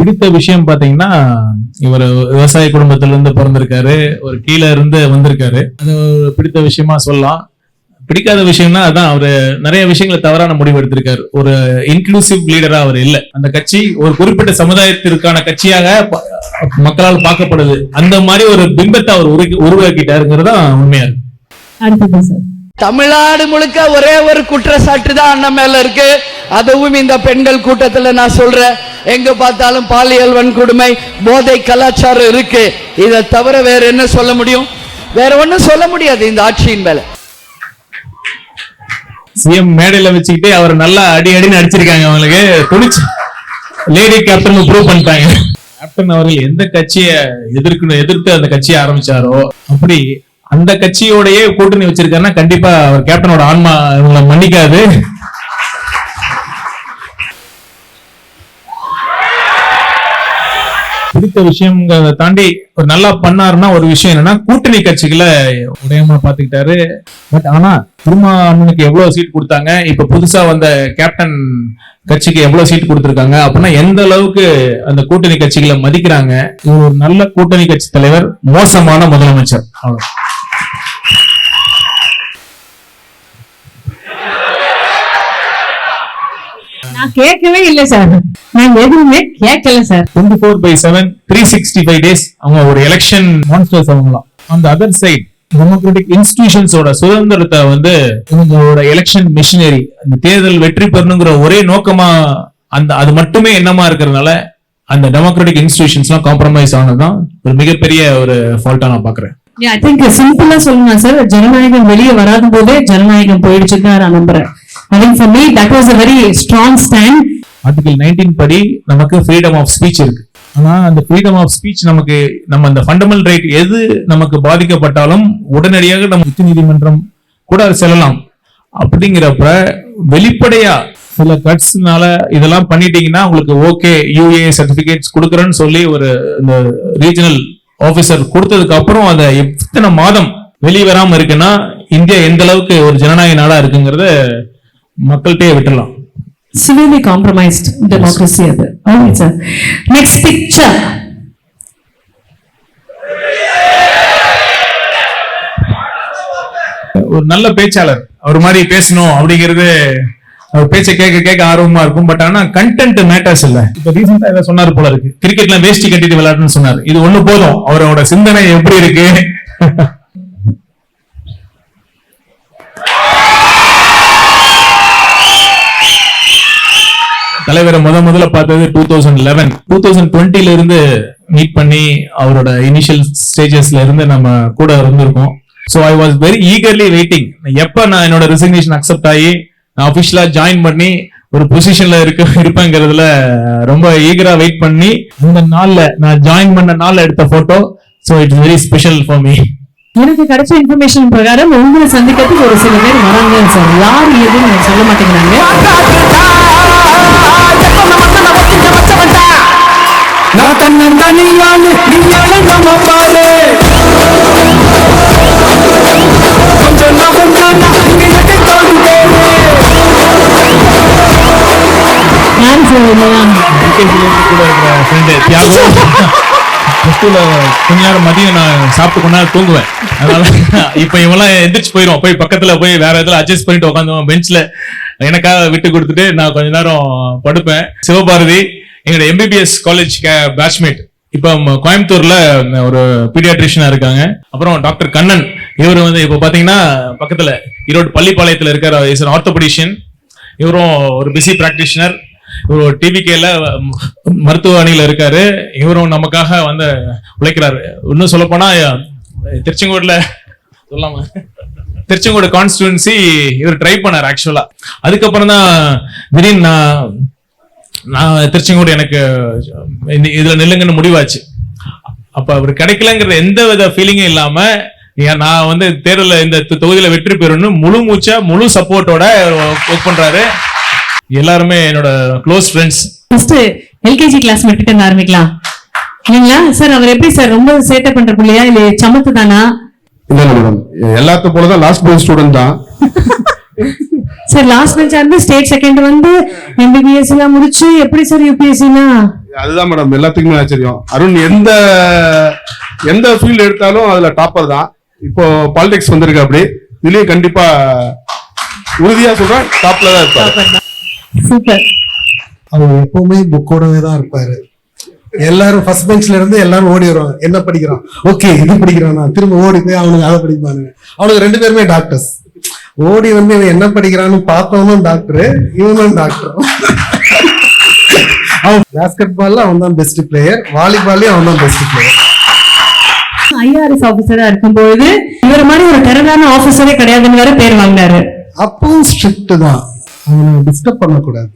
பிடித்த விஷயம் பாத்தீங்கன்னா, இவர் விவசாய குடும்பத்துல இருந்து பிறந்திருக்காரு, ஒரு கீழே இருந்து வந்திருக்காரு. அது பிடித்த விஷயமா சொல்லலாம். பிடிக்காத விஷயம்னா அதான் அவரு நிறைய விஷயங்களை தவறான முடிவு எடுத்திருக்காரு. ஒரு இன்க்ளூசிவ் லீடரா அவர் இல்ல. அந்த கட்சி ஒரு குறிப்பிட்ட சமுதாயத்திற்கான கட்சியாக மக்களால் பார்க்கப்படுது. அந்த மாதிரி ஒரு பிம்பத்தை அவர் உருவாக்கிட்டாருங்கிறதா உண்மையா இருக்கு. தமிழ்நாடு முழுக்க ஒரே ஒரு குற்றச்சாட்டு தான் அண்ணன் மேல இருக்கு. அதுவும் இந்த பெண்கள் கூட்டத்துல நான் சொல்றேன், எங்க பார்த்தாலும் பாலியல் வன்கொடுமை, போதை கலாச்சாரம் இருக்கு. இதை தவிர வேற என்ன சொல்ல முடியும்? வேற ஒண்ணும் சொல்ல முடியாது இந்த ஆட்சியின் மேல. சிஎம் மேடையில வச்சுக்கிட்டு அவர் நல்லா அடின்னு அடிச்சிருக்காங்க. அவங்களுக்கு துணிச்சு லேடி கேப்டன் ப்ரூவ் பண்ணிட்டாங்க. கேப்டன் அவர்கள் எந்த கட்சியை எதிர்த்து அந்த கட்சியை ஆரம்பிச்சாரோ அப்படி அந்த கட்சியோடயே கூட்டணி வச்சிருக்காருன்னா கண்டிப்பா அவர் கேப்டனோட ஆன்மா இவங்களை மன்னிக்காது. பிடித்த விஷயங்கிறத தாண்டி ஒரு நல்லா பண்ணாருன்னா ஒரு விஷயம் என்னன்னா, கூட்டணி கட்சிகளை உடையமா பாத்துக்கிட்டாரு. பட் ஆனா திருமா அண்ணனுக்கு எவ்வளவு சீட் கொடுத்தாங்க, இப்ப புதுசா வந்த கேப்டன் கட்சிக்கு எவ்வளவு சீட் கொடுத்திருக்காங்க அப்படின்னா எந்த அளவுக்கு அந்த கூட்டணி கட்சிகளை மதிக்கிறாங்க. இவர் ஒரு நல்ல கூட்டணி கட்சி தலைவர், மோசமான முதலமைச்சர். அவ்வளவு. நான் கேட்கவே இல்லை சார். நான் எதுவுமே கேட்கல சார். 24/7 365 days அவங்க ஒரு எலெக்ஷன் மான்ஸ்டர்ஸ் அவங்களாம். அந்த அதர் சைட் டெமோக்ராட்டிக் இன்ஸ்டிடியூஷன்ஸோட சுதந்திரத்தை வந்து இவங்களோட எலெக்ஷன் மிஷினரி, அந்த தேர்தல் வெற்றி பெறணுங்கிற ஒரே நோக்கமா அது மட்டுமே எண்ணமா இருக்கிறதுனால அந்த டெமோக்ராட்டிக் இன்ஸ்டிடியூஷன்ஸ் எல்லாம் காம்ப்ரமைஸ் ஆனதுதான் ஒரு மிகப்பெரிய ஒரு ஃபால்ட்டா நான் பாக்குறேன். ஐ திங்க் சிம்பிளா சொல்லணும் சார், ஜனநாயகம் வெளியே வராத போதே ஜனநாயகம் போயிடுச்சுன்னு நான் நம்புறேன். I think for me that was a very strong stand. Article 19 படி நமக்கு ஃப்ரீடம் ஆஃப் ஸ்பீச் இருக்கு. ஆனா அந்த ஃப்ரீடம் ஆஃப் ஸ்பீச் நம்ம அந்த ஃபண்டமெண்டல் ரைட் எது நமக்கு பாதிக்கப்பட்டாலும் உடனடியாக நம்ம உச்ச நீதிமன்றம் கூட செல்லலாம். அப்படிங்கிறப்ப வெளிப்படையா சில கட்ஸ்னால இதெல்லாம் பண்ணிட்டீங்கன்னா உங்களுக்கு ஓகே யூஏ சர்டிபிகேட்ஸ் கொடுக்குறேன்னு சொல்லி ஒரு இந்த ரீஜனல் ஆபீசர் கொடுத்ததுக்கு அப்புறம் அதை எத்தனை மாதம் வெளியே வராம இருக்குன்னா இந்தியா எந்த அளவுக்கு ஒரு ஜனநாயக நாடா இருக்குங்கிறத மக்கள்கிட்டே விட்டுலாம். Severely compromised democracy. Alright sir. Next picture. ஒரு நல்ல பேச்சாளர் அவர் மாதிரி பேசணும் அப்படிங்கிறது அவர் பேச்சை கேட்க ஆர்வமா இருக்கும். பட் ஆனா கண்டென்ட் மேட்டர்ஸ் இல்ல. இப்ப ரீசெண்டா இதை சொன்னாரு போல இருக்கு, கிரிக்கெட்ல வேஷ்டி கட்டிட்டு விளையாடுன்னு சொன்னாரு. இது ஒண்ணு போதும். அவரோட சிந்தனை எப்படி இருக்கு. தலைவரை முதல்ல பார்த்தது 2011. 2020 இருந்து மீட் பண்ணி அவரோட இனிஷியல் ஸ்டேஜஸ்ல இருந்து நம்ம கூட இருந்திருக்கோம். So I was very eagerly waiting. எப்ப நான் என்னோட ரெசிக்னேஷன் அக்செப்ட் ஆகி நான் அபிஷியலா ஜாயின் பண்ணி ஒரு பொசிஷன்ல இருப்பேங்கிறதுல ரொம்ப ஈகரா வெயிட் பண்ணி இந்த நாள்ல நான் ஜாயின் பண்ண நாள்ல எடுத்த photo. So it's very special for me. எனக்கு கிடைச்ச இன்ஃபர்மேஷன் பிரகாரம் உங்களை சந்திக்கிறதுக்கு ஒரு சில பேர் வராங்க சார். யார் எதுன்னு சொல்ல மாட்டேங்கிறாங்க. நான் தன்னந்தனியானு நீ அழகமா பாரு. அவ்வளவுதான். கூட இருக்கிற ஃப்ரெண்டு தியாகம் +2ல கொஞ்ச நேரம் மதியம் நான் சாப்பிட்டு கொஞ்ச நேரம் தூங்குவேன். அதனால இப்ப இவெல்லாம் எந்திரிச்சு போயிடும், போய் பக்கத்துல போய் வேற எதுல அட்ஜஸ்ட் பண்ணிட்டு உட்காந்துவேன் பெஞ்ச்ல, எனக்காக விட்டு கொடுத்துட்டு நான் கொஞ்ச நேரம் படுப்பேன். சிவபாரதி எங்களோட MBBS காலேஜ் பேட்ச்மேட், இப்ப கோயம்புத்தூர்ல ஒரு பீடியாட்ரிஷியனா இருக்காங்க. அப்புறம் டாக்டர் கண்ணன், இவர் வந்து இப்ப பாத்தீங்கன்னா பக்கத்துல ஈரோடு பள்ளிப்பாளையத்துல இருக்காரு, இஸ் an orthopedician. இவரும் ஒரு பிஸி பிராக்டிஷனர். இவர் டிபிகேல மருத்துவ அணியில இருக்காரு. இவரும் நமக்காக வந்து உழைக்கிறாரு. இன்னும் சொல்ல போனா திருச்செங்கோடுல சொல்லாம திருச்செங்கோடு கான்ஸ்டிடுவன்சி இவர் ட்ரை பண்ணார் ஆக்சுவலா. அதுக்கப்புறம் தான் திடீர்னு நான் திருச்செங்கோடு எனக்கு இதுல நில்லுங்கன்னு முடிவாச்சு. அப்ப அவர் கிடைக்கலங்கிற எந்த வித ஃபீலிங்கும் இல்லாம நான் வந்து தேர்தல இந்த தொகுதியில வெற்றி பெறணும் முழு மூச்சா முழு சப்போர்ட்டோட ஒர்க் பண்றாரு. எல்லாருமே என்னோட close friends. First LKG class கிட்ட ஆரம்பிக்கலாம் இல்லைங்களா சார்? அவர் எப்படி சார் ரொம்ப சேட்டை பண்ற பிள்ளையா இல்ல சமத்து தானா? இல்ல மேடம், எல்லாத்த போலதான் லாஸ்ட் பெஞ்ச் ஸ்டூடெண்ட் தான் சார். லாஸ்ட் பெஞ்சா இருந்து ஸ்டேட் செகண்ட் வந்து MBBS எல்லாம் முடிச்சு எப்படி சார் UPSC-னா? அதுதான் மேடம் எல்லாத்துக்குமே ஆச்சரியம். அருண் எந்த ஃபீல்டு எடுத்தாலும் அதுல டாப்பர் தான். இப்போ பாலிடிக்ஸ் வந்திருக்கு, அப்படி இதுலயும் கண்டிப்பா உறுதியா சொல்றேன் டாப்ல தான் இருப்பாரு. சூப்பர். அவர் எப்பவுமே புக்கோடவே தான் இருப்பாரு. எல்லாரும் ஃபர்ஸ்ட் பெஞ்ச்ல இருந்து எல்லாரும் ஓடி வருவாங்க, என்ன படிக்கிறான், ஓகே இது படிக்கிறானா, திரும்ப ஓடி போய் அவனுக்கு அதை படிப்பானுங்க. அவனுக்கு 2 பேருமே டாக்டர்ஸ். ஓடி வந்து இவன் என்ன படிக்கிறான்னு பார்த்தவனும் டாக்டரு, இவனும் டாக்டர். அவன் பேஸ்கெட் பால்ல அவன் தான் பெஸ்ட் பிளேயர், வாலிபால்லயும் அவன் தான் பெஸ்ட் பிளேயர். IRS ஆபீசரா இருக்கும்போது இவர் மாதிரி ஒரு டெரரான ஆபீசரே கிடையாதுன்னு வேற பேர் வாங்கினாரு. அப்பவும் ஸ்ட்ரிக்ட் தான், அவனை டிஸ்டர்ப் பண்ணக்கூடாது.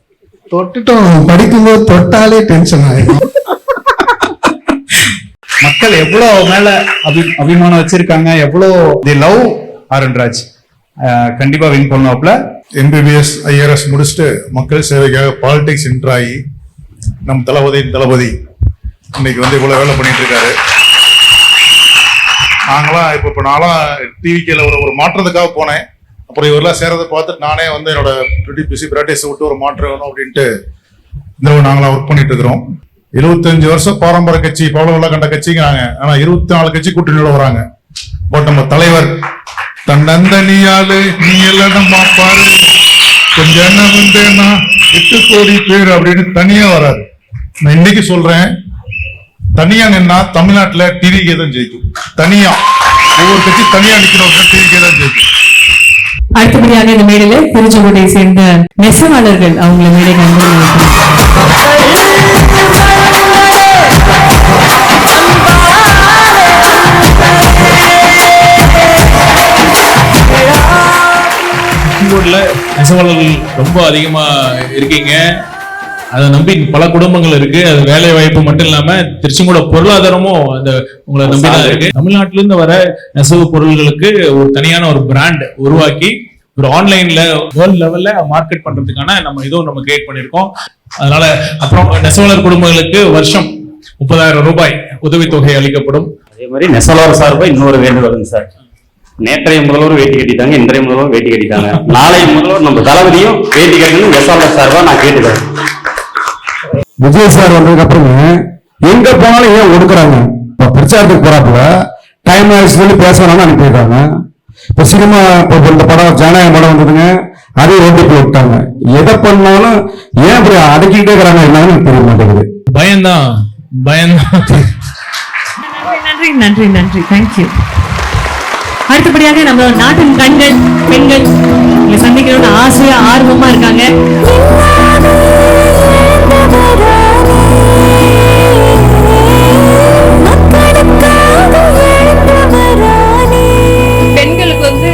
தொட்டுட்டோம், படிக்கும்போது தொட்டாலே டென்ஷன் ஆயிடும். மக்கள் எவ்வளவு மேல அபிமானம் வச்சிருக்காங்க, எவ்வளவு லவ் அருண்ராஜ். கண்டிப்பா வின் பண்ணுவாப்ல. MBBS IRS முடிச்சுட்டு மக்கள் சேவைக்காக பாலிடிக்ஸ் என்டர் ஆகி நம் தளபதி இன்னைக்கு வந்து இவ்வளவு வேலை பண்ணிட்டு இருக்காரு. நாங்களாம் இப்ப நான்லாம் டிவிக்கேல ஒரு மாற்றத்துக்காக போனேன். அப்புறம் இவரெல்லாம் சேரதை பார்த்துட்டு நானே வந்து என்னோட பிசி பிராக்டிஸ் விட்டு ஒரு மாற்றம் வேணும் அப்படின்ட்டு இந்த நாங்களாம் ஒர்க் பண்ணிட்டு இருக்கிறோம். 75 வருஷம் பாரம்பரிய கட்சி, பவள கண்ட கட்சிங்கிறாங்க. ஆனா 24 கட்சி கூட்டணியோட வராங்க. பட் நம்ம தலைவர் தன்னந்தனியாளு நீ எல்லாம் பாப்பாரு கொஞ்சம் என்ன வந்தேன்னா 8 கோடி பேர் அப்படின்னு தனியா வராது. நான் இன்னைக்கு சொல்றேன், தனியா நின்னா தமிழ்நாட்டுல டிவிகே தான் ஜெயிக்கும். தனியா ஒவ்வொரு கட்சி தனியா நிக்கிறவங்க டிவிகே தான் ஜெயிக்கும். அடுத்தபடியாக இந்த மேடையில திருச்செங்கோட்டை சேர்ந்த நெசவாளர்கள் அவங்கள மேடை நெசவாளர்கள் ரொம்ப அதிகமா இருக்கீங்க. அதை நம்பி பல குடும்பங்கள் இருக்கு. அது வேலை வாய்ப்பு மட்டும் இல்லாம திருச்செங்கோட பொருளாதாரமும் அந்த உங்களை நம்பிதான் இருக்கு. தமிழ்நாட்டில இருந்து வர நெசவு பொருள்களுக்கு ஒரு தனியான ஒரு பிராண்ட் உருவாக்கி ஒரு ஆன்லைன்ல வேர்ல்ட் லெவல்ல மார்க்கெட் பண்றதுக்கான நம்ம கிரியேட் பண்ணிருக்கோம். அதனால அப்புறம் நெசவாளர் குடும்பங்களுக்கு வருஷம் 30,000 ரூபாய் உதவித்தொகை அளிக்கப்படும். அதே மாதிரி நெசவாளர் சார்பா இன்னொரு வேண்டுகோளுங்க சார். நேற்றைய முதல்வர் வேட்டி கட்டிட்டாங்க, இன்றைய முதல்வர் வேட்டி கட்டிட்டாங்க, நாளைய முதல்வர் நம்ம தளபதியும் வேட்டி கட்டணும் நெசவாளர் சார்பா நான் கேட்டுக்கிறேன். விஜய் சார் வந்ததுக்கு அப்புறமே எங்க போனாலும் ஏன் ஒடுக்குறாங்க. இப்ப பிரச்சாரத்துக்கு போறாப்புல டைம் ஆயிடுச்சு சொல்லி பேசணும்னு அனுப்பிடுறாங்க. இப்ப சினிமா இந்த படம் ஜனநாயகம் படம் வந்ததுங்க, அதே ஓட்டிட்டு விட்டாங்க. எதை பண்ணாலும் ஏன் அப்படி அடக்கிட்டே இருக்கிறாங்க என்னன்னு தெரிய மாட்டேங்குது. பயம்தான். நன்றி நன்றி நன்றி, தேங்க்யூ. அடுத்தபடியாக நம்ம நாட்டின் கண்கள் பெண்கள் சந்திக்கிறோட ஆசையா ஆர்வமா இருக்காங்க. பெண்களுக்கு வந்து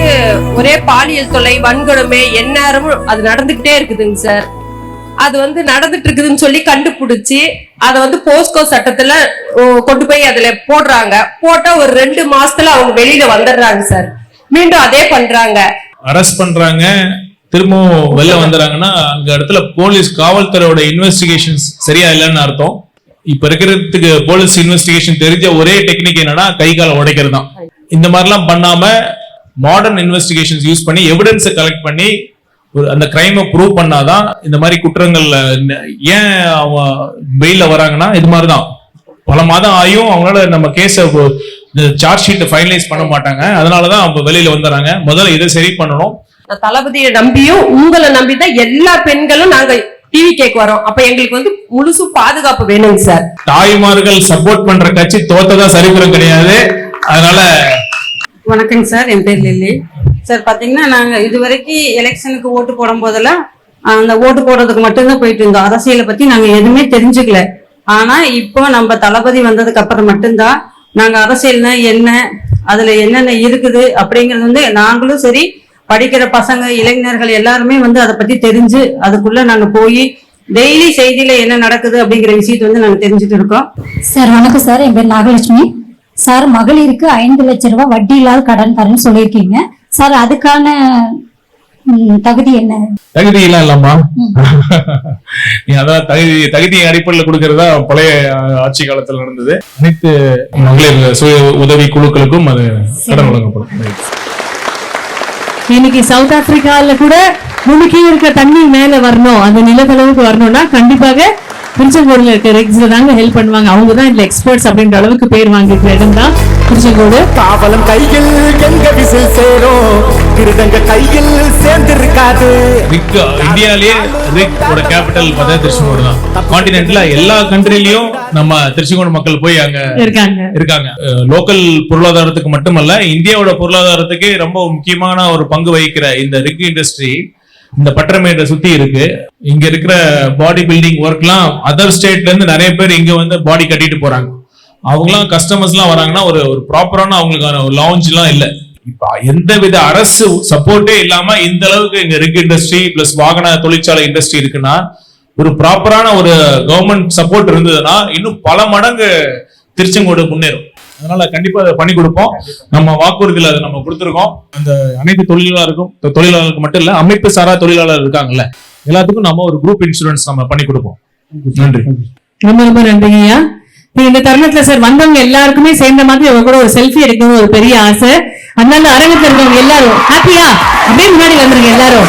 ஒரே பாலியல் தொல்லை, வன்கொடுமை எந்நேரமும் அது நடந்துகிட்டே இருக்குதுங்க சார். அது வந்து நடந்துட்டு இருக்குதுன்னு சொல்லி கண்டுபிடிச்சு அதை வந்து போஸ்கோ சட்டத்துல கொண்டு போய் அதுல போடுறாங்க. போட்டா ஒரு 2 மாசத்துல அவங்க வெளியில வந்துடுறாங்க சார். மீண்டும் அதே பண்றாங்க, அரெஸ்ட் பண்றாங்க, திரும்பவும் வெளில வந்துறாங்கன்னா அங்க இடத்துல போலீஸ் காவல்துறையோட இன்வெஸ்டிகேஷன் சரியா இல்லைன்னு அர்த்தம். இப்ப இருக்கிறதுக்கு போலீஸ் இன்வெஸ்டிகேஷன் தெரிஞ்ச ஒரே டெக்னிக் என்னன்னா கை காலை உடைக்கிறது தான். இந்த மாதிரிலாம் பண்ணாம மாடர்ன் இன்வெஸ்டிகேஷன்ஸ் யூஸ் பண்ணி எவிடன்ஸை கலெக்ட் பண்ணி அந்த கிரைமை ப்ரூவ் பண்ணாதான் இந்த மாதிரி குற்றங்கள்ல ஏன் அவங்க பெயில வராங்கன்னா இது மாதிரிதான் பல மாதம் ஆயும் அவங்களால நம்ம கேஸ சார்ஜ் ஷீட் ஃபைனலைஸ் பண்ண மாட்டாங்க. அதனாலதான் அவங்க வெளியில வந்துடுறாங்க. முதல்ல இதை சரி பண்ணணும். தளபதியை நம்பியும் உங்களை நம்பிதான் எல்லா பெண்களும் நாங்க டிவி கேட்க வரோம். அப்ப எங்களுக்கு வந்து முழுசு பாதுகாப்பு வேணுங்க சார். தாய்மார்கள் சப்போர்ட் பண்ற கட்சி தோத்ததா சரித்திரம் கிடையாது. அதனால வணக்கங்க சார், என் பேர் லில்லி சார். பாத்தீங்கன்னா நாங்க இதுவரைக்கும் எலெக்ஷனுக்கு ஓட்டு போடும் போதெல்லாம் அந்த ஓட்டு போடுறதுக்கு மட்டும்தான் போயிட்டு இருந்தோம். அரசியலை பத்தி நாங்க எதுவுமே தெரிஞ்சுக்கல. ஆனா இப்போ நம்ம தளபதி வந்ததுக்கு அப்புறம் மட்டும்தான் நாங்க அரசியல்னா என்ன, அதுல என்னென்ன இருக்குது அப்படிங்கறது வந்து நாங்களும் சரி, படிக்கிற பசங்க இளைஞர்கள் எல்லாருமே வந்து அதை பத்தி தெரிஞ்சு அதுக்குள்ள நாங்க போய் டெய்லி செய்தியில என்ன நடக்குது அப்படிங்கிற விஷயத்தை வந்து நாங்க தெரிஞ்சுட்டு இருக்கோம். சார் வணக்கம் சார், என் பேர் நாகலட்சுமி சார். மகளிருக்கு 5 லட்சம் ரூபாய் வட்டி இல்லாத கடன் தரேன்னு சொல்லியிருக்கீங்க சார். அதுக்கான தகுதி என்ன? தகுதி எல்லாம் இல்லம்மா. நீ அதான் தகுதி அடிப்படையில் கொடுக்கறதா பழைய ஆட்சி காலத்துல நடந்தது. அனைத்து மகளிர் சுய உதவி குழுக்களுக்கும் அது கடன் வழங்கப்படும். இன்னைக்கு சவுத் ஆப்பிரிக்கால கூட முழுக்கி இருக்க தண்ணி மேல வரணும், அந்த நிலத்தளவுக்கு வரணும்னா கண்டிப்பாக திருச்செங்கோடுல இருக்க ரெக்ஸ்ல தாங்க ஹெல்ப் பண்ணுவாங்க. அவங்க தான் இதுல எக்ஸ்பர்ட்ஸ் அப்படின்ற அளவுக்கு பேர் வாங்கிருக்கிற இடம் தான் திருச்செங்கோடு. காவலம் கையில் எங்க விசில் சேரும், திருடங்க கையில் சேர்ந்திருக்காது. இந்தியாலேயே ரிக்கோட கேபிட்டல் பார்த்தா திருச்செங்கோடு தான். கான்டினென்ட்ல எல்லா கண்ட்ரிலயும் நம்ம திருச்செங்கோடு மக்கள் போய் அங்க இருக்காங்க. லோக்கல் பொருளாதாரத்துக்கு மட்டுமல்ல, இந்தியாவோட பொருளாதாரத்துக்கு ரொம்ப முக்கியமான ஒரு பங்கு வகிக்கிற இந்த ரிக் இண்டஸ்ட்ரி இந்த பட்டரமேட்டை சுத்தி இருக்கு. இங்க இருக்கிற பாடி பில்டிங் ஒர்க்லாம் அதர் ஸ்டேட்ல இருந்து நிறைய பேர் இங்க வந்து பாடி கட்டிட்டு போறாங்க. அவங்கலாம் கஸ்டமர்ஸ் எல்லாம் வராங்கன்னா ஒரு ப்ராப்பரான அவங்களுக்கான ஒரு லான்ச் எல்லாம் இல்ல. இப்ப எந்த வித அரசு சப்போர்ட்டே இல்லாம இந்த அளவுக்கு இங்க ரிக் இண்டஸ்ட்ரி பிளஸ் வாகன தொழிற்சாலை இண்டஸ்ட்ரி இருக்குன்னா, ஒரு ப்ராப்பரான ஒரு கவர்மெண்ட் சப்போர்ட் இருந்ததுன்னா இன்னும் பல மடங்கு திருச்செங்கோடு முன்னேறும். அதனால கண்டிப்பா அதை பண்ணி கொடுப்போம். நம்ம வாக்குறுதியில் அதை நம்ம கொடுத்துருக்கோம். அந்த அனைத்து தொழிலாளருக்கு மட்டும் இல்ல, அமைப்பு சாரா தொழிலாளர் இருக்காங்கல்ல, எல்லாத்துக்கும் நம்ம ஒரு குரூப் இன்சூரன்ஸ் நம்ம பண்ணி கொடுப்போம். நன்றி. ரொம்ப ரொம்ப நன்றிங்கய்யா. இந்த தருணத்துல சார் வந்தவங்க எல்லாருக்குமே சேர்ந்த மாதிரி அவங்க கூட ஒரு செல்ஃபி எடுக்கணும் ஒரு பெரிய ஆசை. அதனால அரங்கத்தில் இருக்கவங்க எல்லாரும் ஹாப்பியா அப்படியே முன்னாடி வந்துருங்க எல்லாரும்.